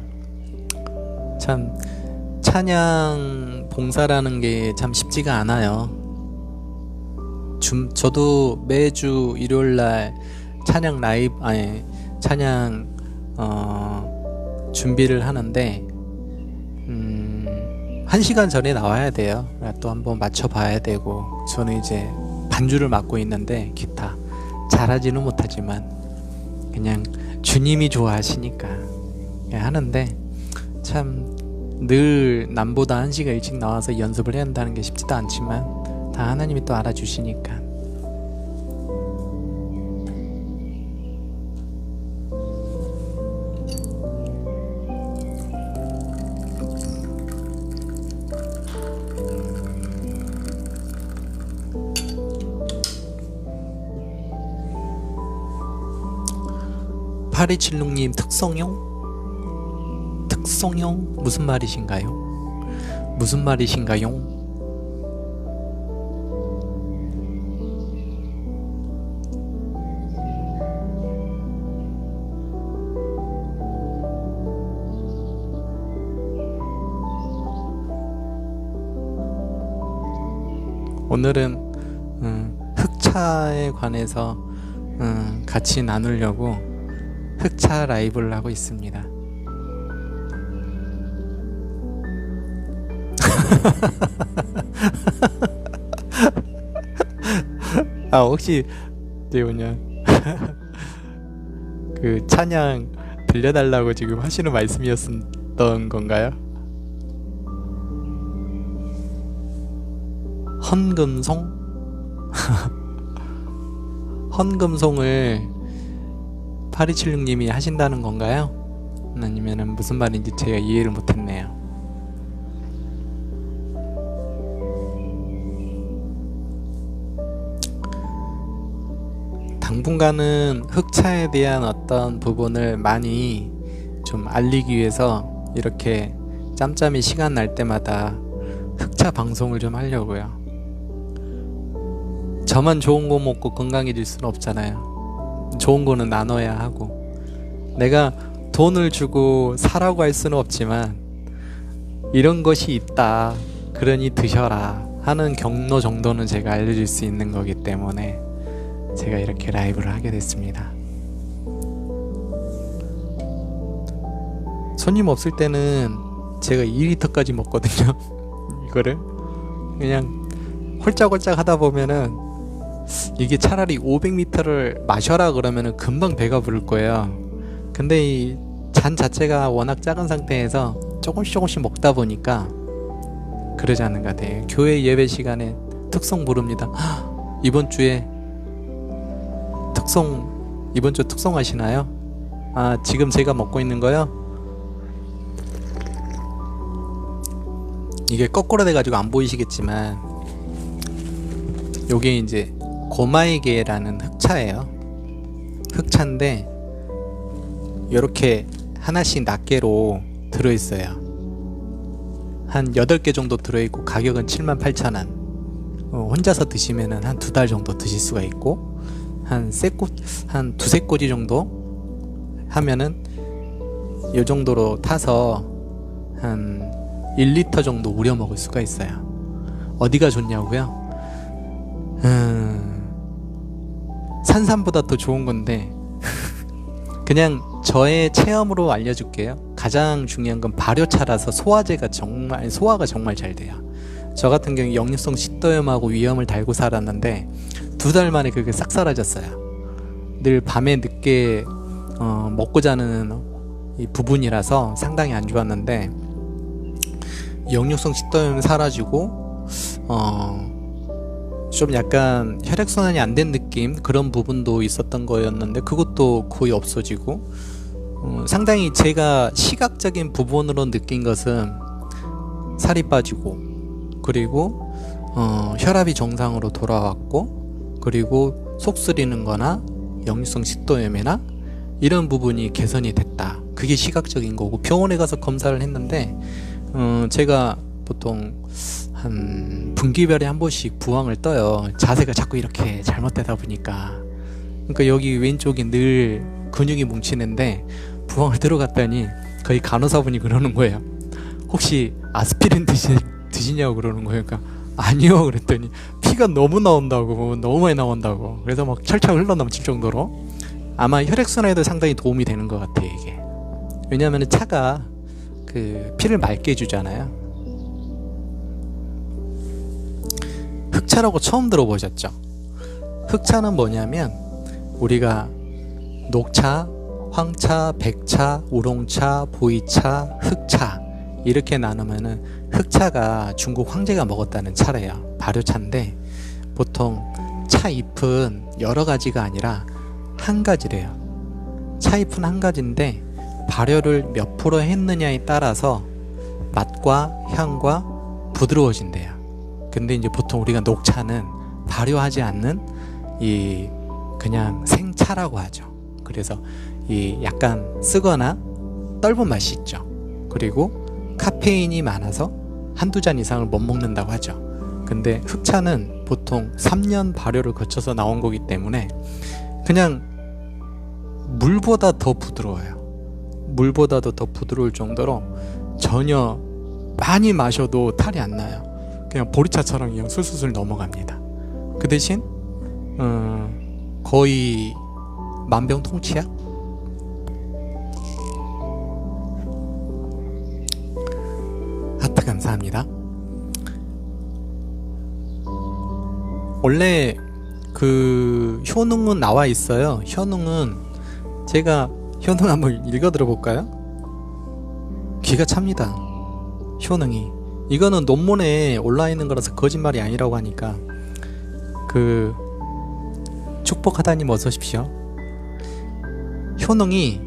참 찬양 봉사라는 게 참 쉽지가 않아요. 저도 매주 일요일날 찬양 라이브, 찬양 준비를 하는데 1시간 전에 나와야 돼요. 또 한번 맞춰봐야 되고, 저는 이제 반주를 맡고 있는데 기타 잘하지는 못하지만 그냥 주님이 좋아하시니까 하는데, 참 늘 남보다 1시간 일찍 나와서 연습을 해야 한다는 게 쉽지도 않지만 다 하나님이 또 알아주시니까. (8276님) 특성형? 특성형? 무슨 말이신가요? 무슨 말이신가요? 오늘은 흑차에 관해서 같이 나누려고 흑차 라이브를 하고 있습니다. 혹시 그 찬양 들려달라고 지금 하시는 말씀이었던 건가요? 헌금송? 헌금송을 8276님이 하신다는 건가요? 아니면은 무슨 말인지 제가 이해를 못했네요. 당분간은 흑차에 대한 어떤 부분을 많이 좀 알리기 위해서 이렇게 짬짬이 시간 날 때마다 흑차 방송을 좀 하려고요. 저만 좋은 거 먹고 건강해질 수는 없잖아요. 좋은 거는 나눠야 하고, 내가 돈을 주고 사라고 할 수는 없지만 이런 것이 있다, 그러니 드셔라 하는 경로 정도는 제가 알려줄 수 있는 거기 때문에 제가 이렇게 라이브를 하게 됐습니다. 손님 없을 때는 제가 2리터까지 먹거든요. 이거를 그냥 홀짝홀짝 하다 보면은 이게 차라리 500ml를 마셔라 그러면은 금방 배가 부를 거예요. 근데 이 잔 자체가 워낙 작은 상태에서 조금씩 먹다 보니까 그러지 않는 것 같아요. 교회 예배 시간에 특송 부릅니다. 이번 주 특송 하시나요? 지금 제가 먹고 있는 거요? 이게 거꾸로 돼가지고 안 보이시겠지만 요게 이제 고마이게라는 흑차예요. 흑차인데 요렇게 하나씩 낱개로 들어있어요. 한 8개 정도 들어있고 가격은 78,000원. 혼자서 드시면은 한 2달 정도 드실 수가 있고, 한 두세 꼬지 정도 하면은 요 정도로 타서 한 1리터 정도 우려 먹을 수가 있어요. 어디가 좋냐고요? 산삼보다 더 좋은 건데 그냥 저의 체험으로 알려줄게요. 가장 중요한 건 발효차라서 소화가 정말 잘 돼요. 저 같은 경우 역류성 식도염하고 위염을 달고 살았는데 2달 만에 그게 싹 사라졌어요. 늘 밤에 늦게 먹고 자는 이 부분이라서 상당히 안 좋았는데 역류성 식도염이 사라지고 좀 약간 혈액순환이 안 된 느낌, 그런 부분도 있었던 거였는데 그것도 거의 없어지고, 상당히 제가 시각적인 부분으로 느낀 것은 살이 빠지고, 그리고 혈압이 정상으로 돌아왔고, 그리고 속 쓰리는 거나 역류성 식도염이나 이런 부분이 개선이 됐다. 그게 시각적인 거고, 병원에 가서 검사를 했는데 제가 보통 한 분기별에 한 번씩 부항을 떠요. 자세가 자꾸 이렇게 잘못되다 보니까. 그러니까 여기 왼쪽이 늘 근육이 뭉치는데 부항을 들어갔더니 거의 간호사분이 그러는 거예요. 혹시 아스피린 드시냐고 그러는 거예요. 그러니까 아니요 그랬더니 피가 너무 나온다고, 너무 많이 나온다고. 그래서 막 철철 흘러넘칠 정도로 아마 혈액순환에도 상당히 도움이 되는 것 같아요 이게. 왜냐하면 차가 그 피를 맑게 해주잖아요. 흑차라고 처음 들어보셨죠? 흑차는 뭐냐면 우리가 녹차, 황차, 백차, 우롱차, 보이차, 흑차 이렇게 나누면은 흑차가 중국 황제가 먹었다는 차래요. 발효차인데 보통 차 잎은 여러 가지가 아니라 한 가지래요. 차 잎은 한 가지인데 발효를 몇 프로 했느냐에 따라서 맛과 향과 부드러워진대요. 근데 이제 보통 우리가 녹차는 발효하지 않는 이 그냥 생차라고 하죠. 그래서 이 약간 쓰거나 떫은 맛이 있죠. 그리고 카페인이 많아서 한두 잔 이상을 못 먹는다고 하죠. 근데 흑차는 보통 3년 발효를 거쳐서 나온 거기 때문에 그냥 물보다 더 부드러워요. 물보다도 더 부드러울 정도로 전혀 많이 마셔도 탈이 안 나요. 그냥 보리차처럼 그냥 술술술 넘어갑니다. 그 대신 거의 만병통치약? 하트 감사합니다. 원래 그 효능은 나와 있어요. 효능은 제가 효능 한번 읽어 들어볼까요? 기가 찹니다. 효능이 이거는 논문에 올라 있는 거라서 거짓말이 아니라고 하니까 그 축복하다님 어서 오십시오. 효능이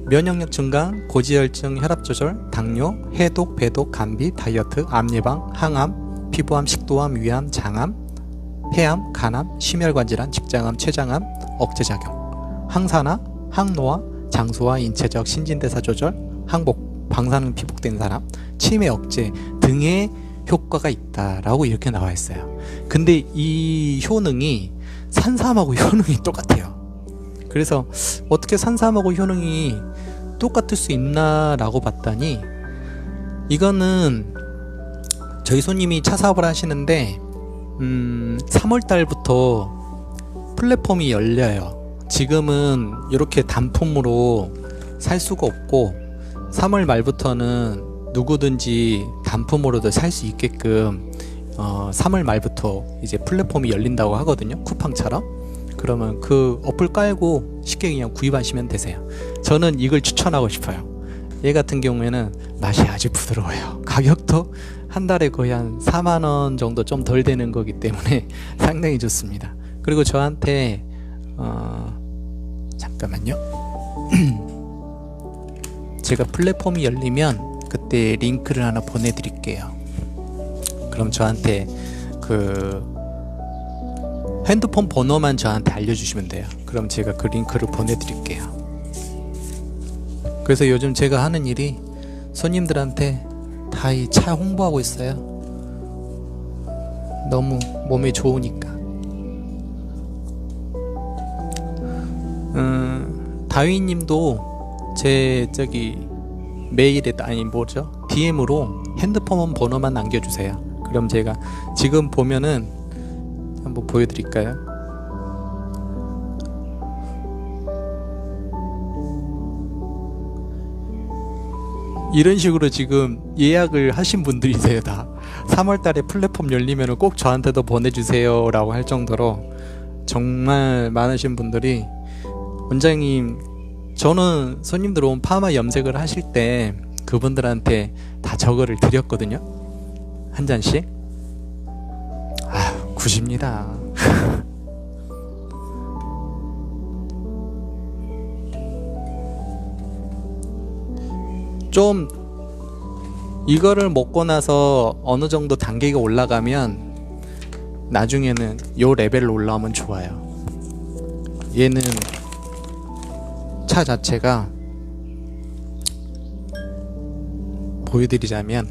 면역력 증강, 고지혈증, 혈압 조절, 당뇨, 해독, 배독, 감기, 다이어트, 암 예방, 항암, 피부암, 식도암, 위암, 장암, 폐암, 간암, 심혈관 질환, 직장암, 췌장암, 억제작용, 항산화, 항노화, 장소화, 인체적 신진대사 조절, 항복, 방사능 피복된 사람, 치매 억제 등의 효과가 있다라고 이렇게 나와 있어요. 근데 이 효능이 산삼하고 효능이 똑같아요. 그래서 어떻게 산삼하고 효능이 똑같을 수 있나 라고 봤더니, 이거는 저희 손님이 차 사업을 하시는데 3월달부터 플랫폼이 열려요. 지금은 이렇게 단품으로 살 수가 없고 3월 말부터는 누구든지 단품으로도 살 수 있게끔 3월 말부터 이제 플랫폼이 열린다고 하거든요. 쿠팡처럼. 그러면 그 어플 깔고 쉽게 그냥 구입하시면 되세요. 저는 이걸 추천하고 싶어요. 얘 같은 경우에는 맛이 아주 부드러워요. 가격도 한 달에 거의 한 4만원 정도 좀 덜 되는 거기 때문에 상당히 좋습니다. 그리고 저한테 잠깐만요. 제가 플랫폼이 열리면 그때 링크를 하나 보내드릴게요. 그럼 저한테 그 핸드폰 번호만 저한테 알려주시면 돼요. 그럼 제가 그 링크를 보내드릴게요. 그래서 요즘 제가 하는 일이 손님들한테 다 이 차 홍보하고 있어요. 너무 몸에 좋으니까. 다위님도 제 메일에 DM으로 핸드폰 번호만 남겨주세요. 그럼 제가 지금 보면은 한번 보여드릴까요? 이런 식으로 지금 예약을 하신 분들이세요. 다 3월달에 플랫폼 열리면 꼭 저한테도 보내주세요 라고 할 정도로 정말 많으신 분들이, 원장님 저는 손님들 온 파마 염색을 하실 때 그분들한테 다 저거를 드렸거든요. 한 잔씩. 굿입니다. 좀 이거를 먹고 나서 어느 정도 단계가 올라가면 나중에는 요 레벨로 올라오면 좋아요. 얘는 차 자체가 보여드리자면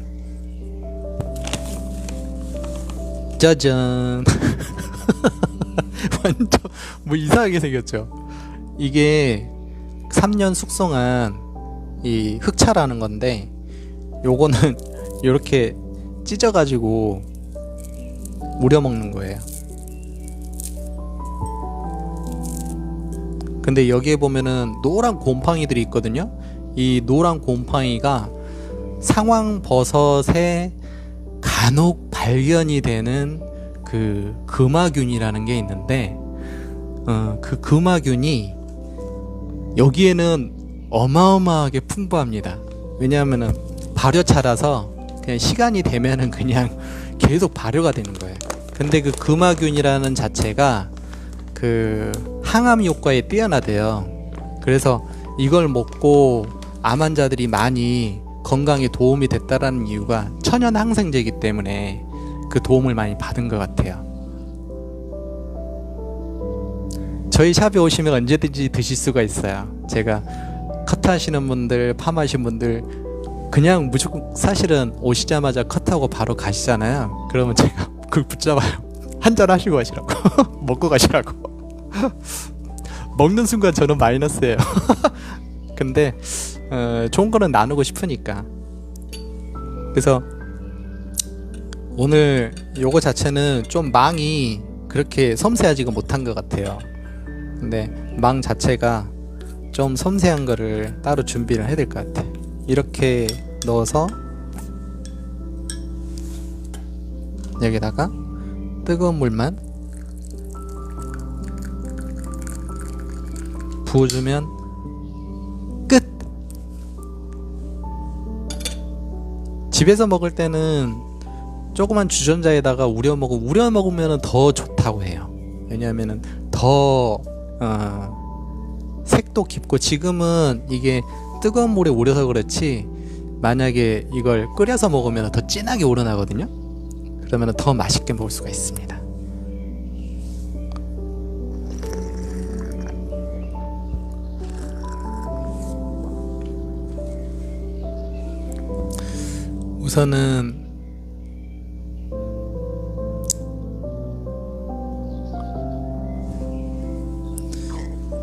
짜잔. 완전 뭐 이상하게 생겼죠. 이게 3년 숙성한 이 흑차라는 건데, 요거는 이렇게 찢어가지고 우려 먹는 거예요. 근데 여기에 보면은 노란 곰팡이들이 있거든요. 이 노란 곰팡이가 상황버섯에 간혹 발견이 되는 그 금화균이라는 게 있는데, 그 금화균이 여기에는 어마어마하게 풍부합니다. 왜냐하면은 발효차라서 그냥 시간이 되면은 그냥 계속 발효가 되는 거예요. 근데 그 금화균이라는 자체가 그 항암 효과에 뛰어나대요. 그래서 이걸 먹고 암 환자들이 많이 건강에 도움이 됐다라는 이유가 천연 항생제이기 때문에 그 도움을 많이 받은 것 같아요. 저희 샵에 오시면 언제든지 드실 수가 있어요. 제가 커트 하시는 분들, 파마 하시는 분들 그냥 무조건 사실은 오시자마자 컷하고 바로 가시잖아요. 그러면 제가 그걸 붙잡아요. 한잔 하시고 가시라고. 먹고 가시라고. 먹는 순간 저는 마이너스예요. 근데 좋은 거는 나누고 싶으니까. 그래서 오늘 요거 자체는 좀 망이 그렇게 섬세하지가 못한 것 같아요. 근데 망 자체가 좀 섬세한 거를 따로 준비를 해야 될 것 같아. 이렇게 넣어서 여기다가 뜨거운 물만 부어주면 끝! 집에서 먹을 때는 조그만 주전자에다가 우려 먹으면 더 좋다고 해요. 왜냐하면 더 색도 깊고, 지금은 이게 뜨거운 물에 우려서 그렇지 만약에 이걸 끓여서 먹으면 더 진하게 우러나거든요. 그러면 더 맛있게 먹을 수가 있습니다. 우선은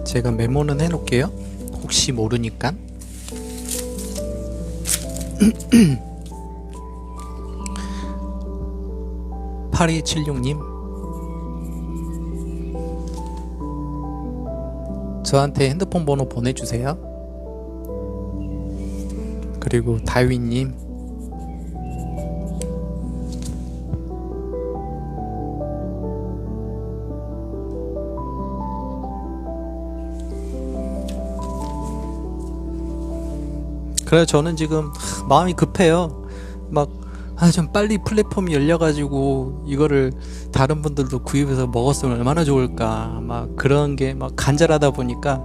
제가 메모는 해놓을게요. 혹시 모르니까. 8276님, 저한테 핸드폰 번호 보내주세요. 그리고 다윈님, 그래, 저는 지금 마음이 급해요. 좀 빨리 플랫폼이 열려가지고 이거를 다른 분들도 구입해서 먹었으면 얼마나 좋을까, 그런 게 간절하다 보니까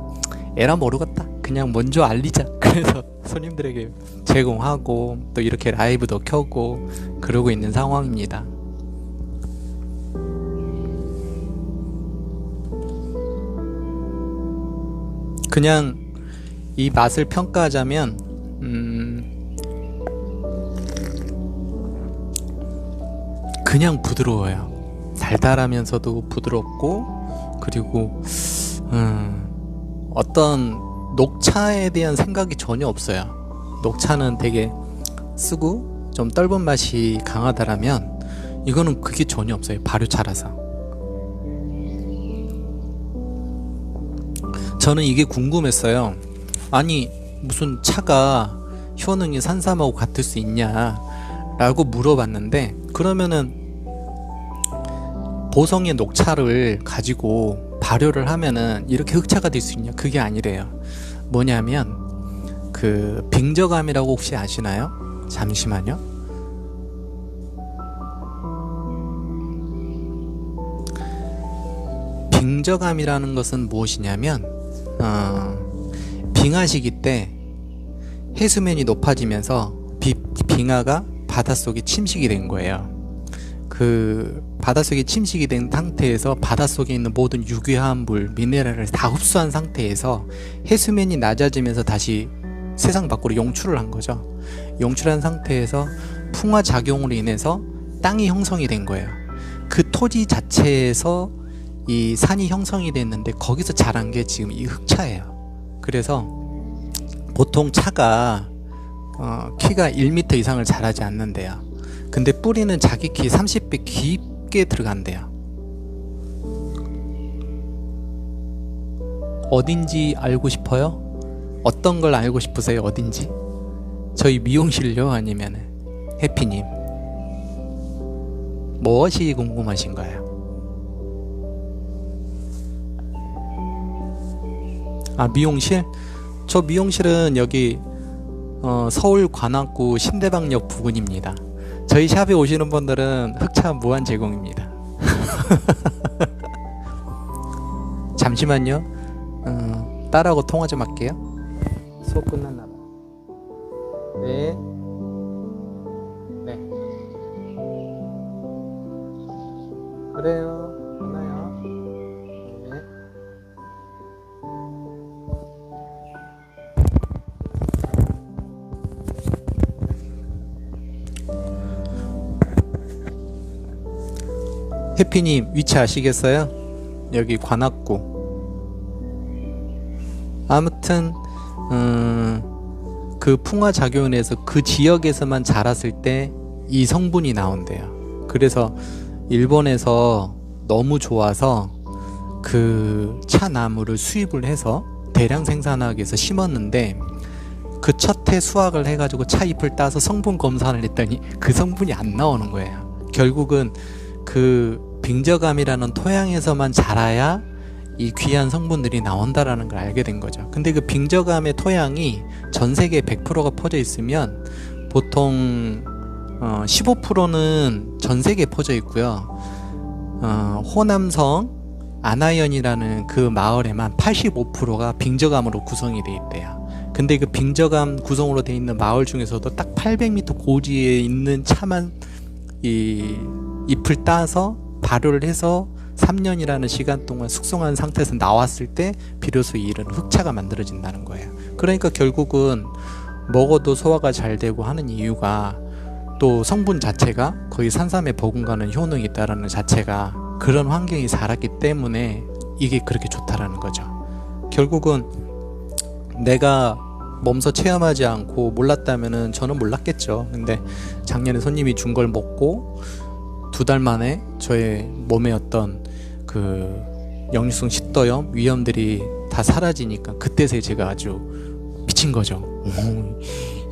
에라 모르겠다, 그냥 먼저 알리자. 그래서 손님들에게 제공하고 또 이렇게 라이브도 켜고 그러고 있는 상황입니다. 그냥 이 맛을 평가하자면 그냥 부드러워요. 달달하면서도 부드럽고, 그리고 어떤 녹차에 대한 생각이 전혀 없어요. 녹차는 되게 쓰고 좀 떫은 맛이 강하다라면 이거는 그게 전혀 없어요. 발효차라서. 저는 이게 궁금했어요. 아니, 무슨 차가 효능이 산삼하고 같을 수 있냐 라고 물어봤는데, 그러면은 보성의 녹차를 가지고 발효를 하면은 이렇게 흑차가 될 수 있냐? 그게 아니래요. 뭐냐면 그 빙저감이라고 혹시 아시나요? 잠시만요. 빙저감이라는 것은 무엇이냐면 빙하 시기 때 해수면이 높아지면서 빙하가 바닷속에 침식이 된 거예요. 그 바닷속에 침식이 된 상태에서 바닷속에 있는 모든 유기화합 물, 미네랄을 다 흡수한 상태에서 해수면이 낮아지면서 다시 세상 밖으로 용출을 한 거죠. 용출한 상태에서 풍화 작용으로 인해서 땅이 형성이 된 거예요. 그 토지 자체에서 이 산이 형성이 됐는데 거기서 자란 게 지금 이 흑차예요. 그래서 보통 차가 키가 1m 이상을 자라지 않는데요. 근데 뿌리는 자기 키 30배 깊게 들어간대요. 어딘지 알고 싶어요? 어떤 걸 알고 싶으세요? 어딘지? 저희 미용실요? 아니면 해피님? 무엇이 궁금하신가요? 미용실? 저 미용실은 여기 서울 관악구 신대방역 부근입니다. 저희 샵에 오시는 분들은 흑차 무한 제공입니다. 잠시만요. 딸하고 통화 좀 할게요. 수업 끝났나봐. 네. 네. 그래요. 끝나요. 네. 해피님 위치 아시겠어요? 여기 관악구. 아무튼 그 풍화 작용에서 그 지역에서만 자랐을 때 이 성분이 나온대요. 그래서 일본에서 너무 좋아서 그 차 나무를 수입을 해서 대량 생산하기 위해서 심었는데 그 첫 해 수확을 해가지고 차 잎을 따서 성분 검사를 했더니 그 성분이 안 나오는 거예요. 결국은 그 빙저감이라는 토양에서만 자라야 이 귀한 성분들이 나온다라는 걸 알게 된 거죠. 근데 그 빙저감의 토양이 전 세계에 100%가 퍼져 있으면 보통 15%는 전 세계에 퍼져 있고요. 호남성 아나현이라는 그 마을에만 85%가 빙저감으로 구성이 돼 있대요. 근데 그 빙저감 구성으로 돼 있는 마을 중에서도 딱 800m 고지에 있는 차만 이 잎을 따서 발효를 해서 3년이라는 시간 동안 숙성한 상태에서 나왔을 때 비로소 이런 흑차가 만들어진다는 거예요. 그러니까 결국은 먹어도 소화가 잘 되고 하는 이유가 또 성분 자체가 거의 산삼에 버금가는 효능이 있다라는 자체가 그런 환경이 자랐기 때문에 이게 그렇게 좋다라는 거죠. 결국은 내가 몸소 체험하지 않고 몰랐다면은 저는 몰랐겠죠. 근데 작년에 손님이 준 걸 먹고 2달 만에 저의 몸에 어떤 그 역류성 식도염 위험들이 다 사라지니까 그때서야 제가 아주 미친 거죠.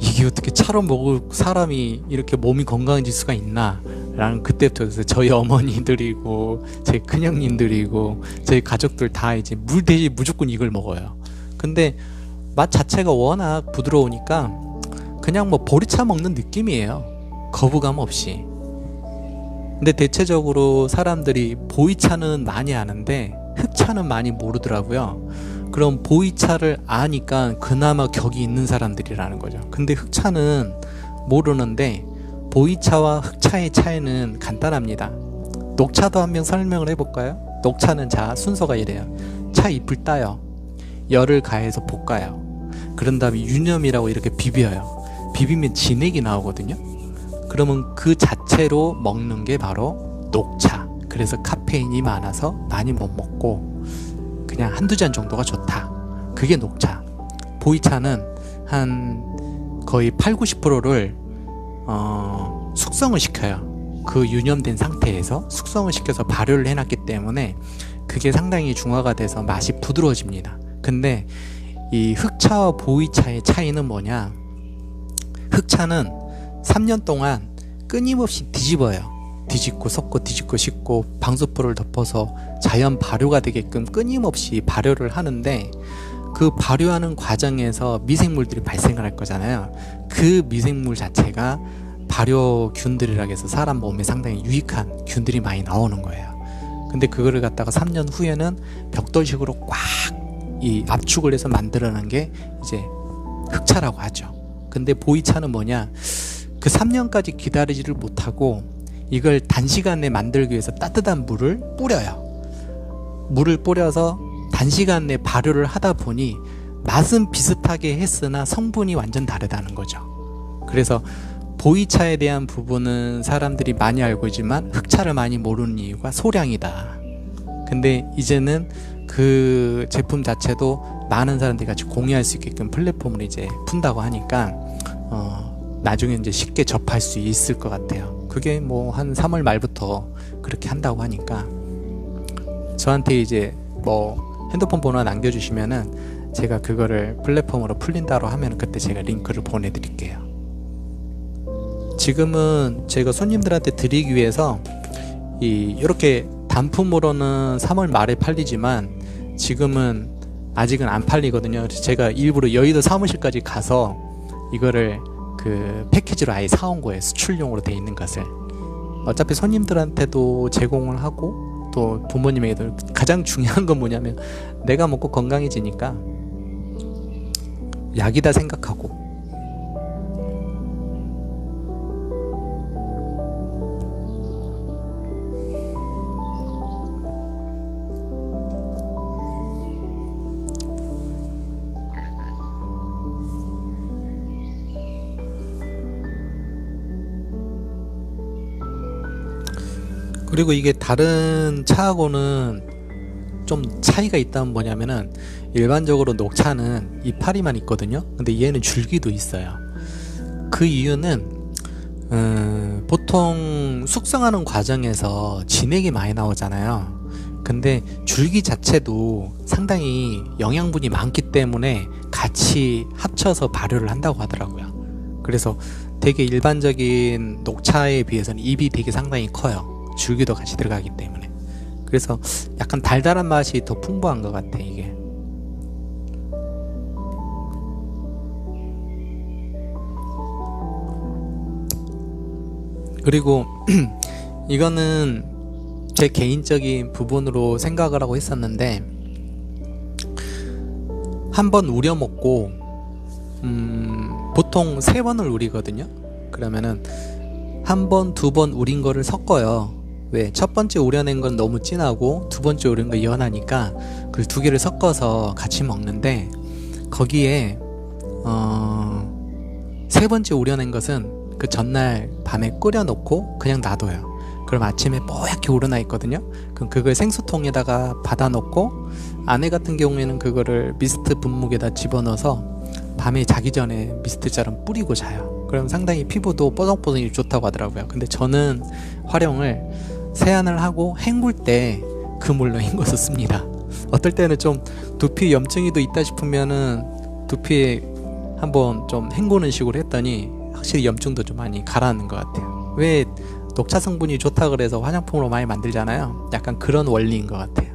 이게 어떻게 차로 먹을 사람이 이렇게 몸이 건강해질 수가 있나 라는 그때부터 저희 어머니들이고 제 큰형님들이고 저희 가족들 다 이제 물 대신 무조건 이걸 먹어요. 근데 맛 자체가 워낙 부드러우니까 그냥 뭐 보리차 먹는 느낌이에요. 거부감 없이. 근데 대체적으로 사람들이 보이차는 많이 아는데 흑차는 많이 모르더라고요. 그럼 보이차를 아니까 그나마 격이 있는 사람들이라는 거죠. 근데 흑차는 모르는데 보이차와 흑차의 차이는 간단합니다. 녹차도 한 명 설명을 해볼까요? 녹차는 자 순서가 이래요. 차 잎을 따요. 열을 가해서 볶아요. 그런 다음에 유념이라고 이렇게 비벼요. 비비면 진액이 나오거든요. 그러면 그 자체로 먹는 게 바로 녹차. 그래서 카페인이 많아서 많이 못 먹고 그냥 1-2잔 정도가 좋다. 그게 녹차. 보이차는 한 거의 80-90%를 숙성을 시켜요. 그 유념된 상태에서 숙성을 시켜서 발효를 해놨기 때문에 그게 상당히 중화가 돼서 맛이 부드러워집니다. 근데 이 흑차와 보이차의 차이는 뭐냐? 흑차는 3년 동안 끊임없이 뒤집어요. 뒤집고 섞고 뒤집고 씻고 방수포를 덮어서 자연 발효가 되게끔 끊임없이 발효를 하는데 그 발효하는 과정에서 미생물들이 발생을 할 거잖아요. 그 미생물 자체가 발효균들이라 해서 사람 몸에 상당히 유익한 균들이 많이 나오는 거예요. 근데 그거를 갖다가 3년 후에는 벽돌식으로 꽉 이 압축을 해서 만들어낸 게 이제 흑차라고 하죠. 근데 보이차는 뭐냐? 그 3년까지 기다리지를 못하고 이걸 단시간에 만들기 위해서 따뜻한 물을 뿌려요. 물을 뿌려서 단시간 내에 발효를 하다 보니 맛은 비슷하게 했으나 성분이 완전 다르다는 거죠. 그래서 보이차에 대한 부분은 사람들이 많이 알고 있지만 흑차를 많이 모르는 이유가 소량이다. 근데 이제는 그 제품 자체도 많은 사람들이 같이 공유할 수 있게끔 플랫폼을 이제 푼다고 하니까 나중에 이제 쉽게 접할 수 있을 것 같아요. 그게 뭐 한 3월 말부터 그렇게 한다고 하니까 저한테 이제 뭐 핸드폰 번호 남겨주시면은 제가 그거를 플랫폼으로 풀린다고 하면 그때 제가 링크를 보내드릴게요. 지금은 제가 손님들한테 드리기 위해서 이렇게 단품으로는 3월 말에 팔리지만 지금은 아직은 안 팔리거든요. 그래서 제가 일부러 여의도 사무실까지 가서 이거를 그 패키지로 아예 사온 거예요. 수출용으로 돼 있는 것을. 어차피 손님들한테도 제공을 하고 또 부모님에게도 가장 중요한 건 뭐냐면 내가 먹고 건강해지니까 약이다 생각하고 그리고 이게 다른 차하고는 좀 차이가 있다면 뭐냐면은 일반적으로 녹차는 이파리만 있거든요. 근데 얘는 줄기도 있어요. 그 이유는 보통 숙성하는 과정에서 진액이 많이 나오잖아요. 근데 줄기 자체도 상당히 영양분이 많기 때문에 같이 합쳐서 발효를 한다고 하더라고요. 그래서 되게 일반적인 녹차에 비해서는 잎이 되게 상당히 커요. 줄기도 같이 들어가기 때문에. 그래서 약간 달달한 맛이 더 풍부한 것 같아, 이게. 그리고 이거는 제 개인적인 부분으로 생각을 하고 있었는데, 한번 우려 먹고 보통 3번을 우리거든요. 그러면은 한 번, 2번 우린 거를 섞어요. 왜? 첫 번째 우려낸 건 너무 진하고 두 번째 우린 거 연하니까 그 두 개를 섞어서 같이 먹는데, 거기에 세 번째 우려낸 것은 그 전날 밤에 끓여 놓고 그냥 놔둬요. 그럼 아침에 뽀얗게 우러나 있거든요. 그럼 그걸 생수통에다가 받아 놓고, 아내 같은 경우에는 그거를 미스트 분무기에다 집어넣어서 밤에 자기 전에 미스트처럼 뿌리고 자요. 그럼 상당히 피부도 뽀송뽀송이 좋다고 하더라고요. 근데 저는 활용을 세안을 하고 헹굴 때 그 물로 헹궈서 씁니다. 어떨 때는 좀 두피 염증이도 있다 싶으면은 두피에 한번 좀 헹구는 식으로 했더니 확실히 염증도 좀 많이 가라앉는 것 같아요. 왜? 녹차 성분이 좋다 그래서 화장품으로 많이 만들잖아요. 약간 그런 원리인 것 같아요.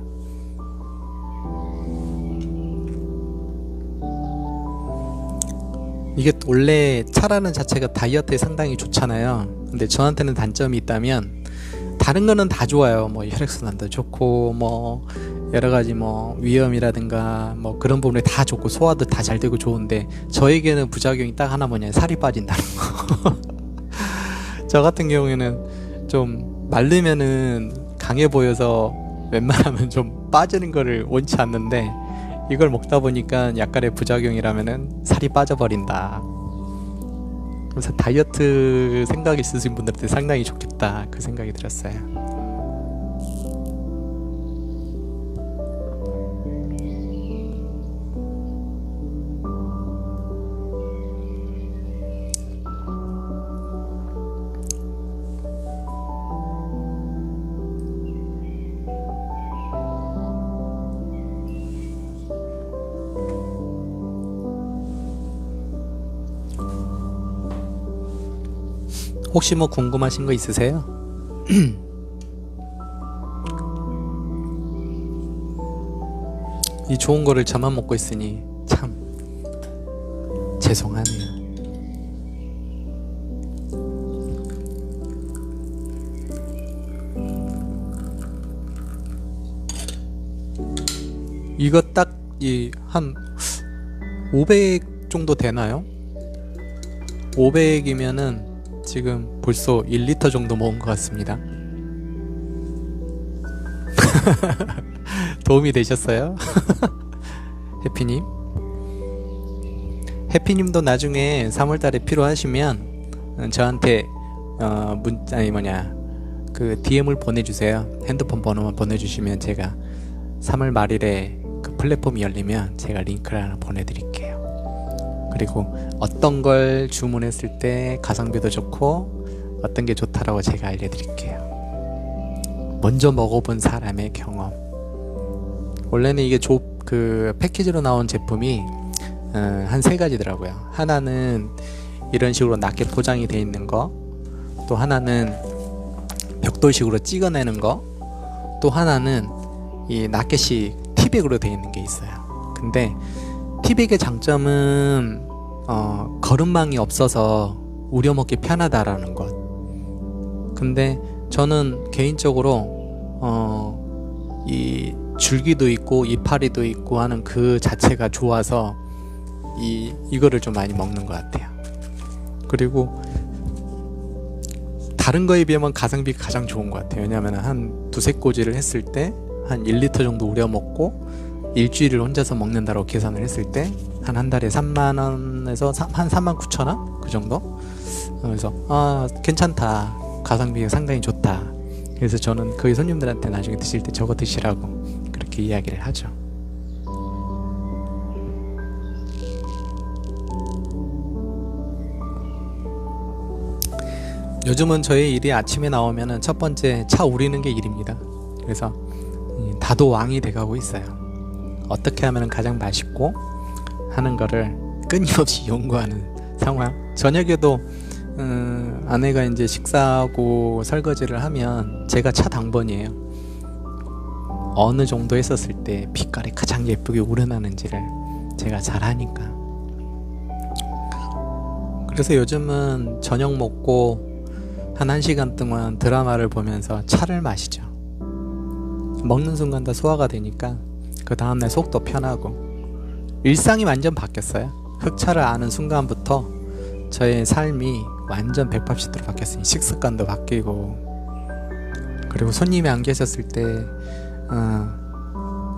이게 원래 차라는 자체가 다이어트에 상당히 좋잖아요. 근데 저한테는 단점이 있다면, 다른 거는 다 좋아요. 뭐 혈액순환도 좋고, 뭐 여러가지 뭐 위염이라든가 뭐 그런 부분이 다 좋고, 소화도 다 잘 되고 좋은데, 저에게는 부작용이 딱 하나, 뭐냐, 살이 빠진다는 거. 저 같은 경우에는 좀 마르면은 강해 보여서 웬만하면 좀 빠지는 거를 원치 않는데, 이걸 먹다 보니까 약간의 부작용이라면은 살이 빠져버린다. 그래서 다이어트 생각이 있으신 분들한테 상당히 좋겠다, 그 생각이 들었어요. 혹시 뭐 궁금하신 거 있으세요? 이 좋은 거를 저만 먹고 있으니 참 죄송하네요. 이거 딱 이 한 500 정도 되나요? 500이면은 지금 벌써 1리터 정도 먹은 것 같습니다. 도움이 되셨어요? 해피님? 해피님도 나중에 3월달에 필요하시면 저한테 그 DM을 보내주세요. 핸드폰 번호만 보내주시면 제가 3월 말일에 그 플랫폼이 열리면 제가 링크를 하나 보내드릴게요. 그리고 어떤 걸 주문했을 때 가성비도 좋고 어떤 게 좋다라고 제가 알려드릴게요. 먼저 먹어본 사람의 경험. 원래는 이게 그 패키지로 나온 제품이 한 3가지더라고요. 하나는 이런 식으로 낮게 포장이 되어 있는 거, 또 하나는 벽돌식으로 찍어내는 거, 또 하나는 이 낫켓이 티백으로 되어 있는 게 있어요. 근데 티백의 장점은 거름망이 없어서 우려먹기 편하다라는 것. 근데 저는 개인적으로 이 줄기도 있고 이파리도 있고 하는 그 자체가 좋아서 이거를 좀 많이 먹는 것 같아요. 그리고 다른 거에 비하면 가성비가 가장 좋은 것 같아요. 왜냐하면 한 2-3꼬지를 했을 때 한 1리터 정도 우려 먹고 일주일을 혼자서 먹는다고 계산을 했을 때 한 달에 3만원에서 한 39,000원? 그 정도? 그래서 괜찮다, 가성비가 상당히 좋다. 그래서 저는 거의 손님들한테 나중에 드실 때 저거 드시라고 그렇게 이야기를 하죠. 요즘은 저의 일이 아침에 나오면은 첫 번째 차 우리는 게 일입니다. 그래서 다도 왕이 돼가고 있어요. 어떻게 하면 가장 맛있고 하는 거를 끊임없이 연구하는 상황. 저녁에도 아내가 이제 식사하고 설거지를 하면 제가 차 당번이에요. 어느 정도 했었을 때 빛깔이 가장 예쁘게 우러나는지를 제가 잘 하니까. 그래서 요즘은 저녁 먹고 한 1시간 동안 드라마를 보면서 차를 마시죠. 먹는 순간 다 소화가 되니까 그 다음날 속도 편하고 일상이 완전 바뀌었어요. 흑차를 아는 순간부터 저의 삶이 완전 180도로 바뀌었어요. 식습관도 바뀌고, 그리고 손님이 안 계셨을 때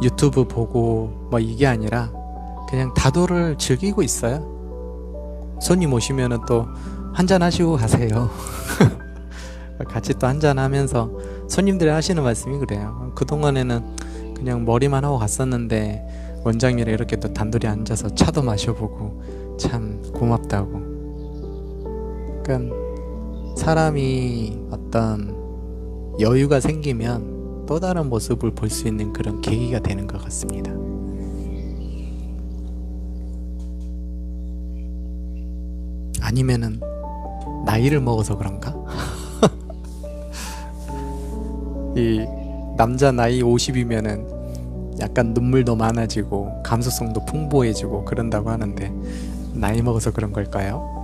유튜브 보고 뭐 이게 아니라 그냥 다도를 즐기고 있어요. 손님 오시면은 또 한잔 하시고 가세요. 같이 또 한잔 하면서 손님들이 하시는 말씀이 그래요. 그동안에는 그냥 머리만 하고 갔었는데 원장님이랑 이렇게 또 단둘이 앉아서 차도 마셔보고 참 고맙다고. 그러니까 사람이 어떤 여유가 생기면 또 다른 모습을 볼 수 있는 그런 계기가 되는 것 같습니다. 아니면은 나이를 먹어서 그런가? 이 남자 나이 50이면은 약간 눈물도 많아지고 감수성도 풍부해지고 그런다고 하는데 나이 먹어서 그런 걸까요?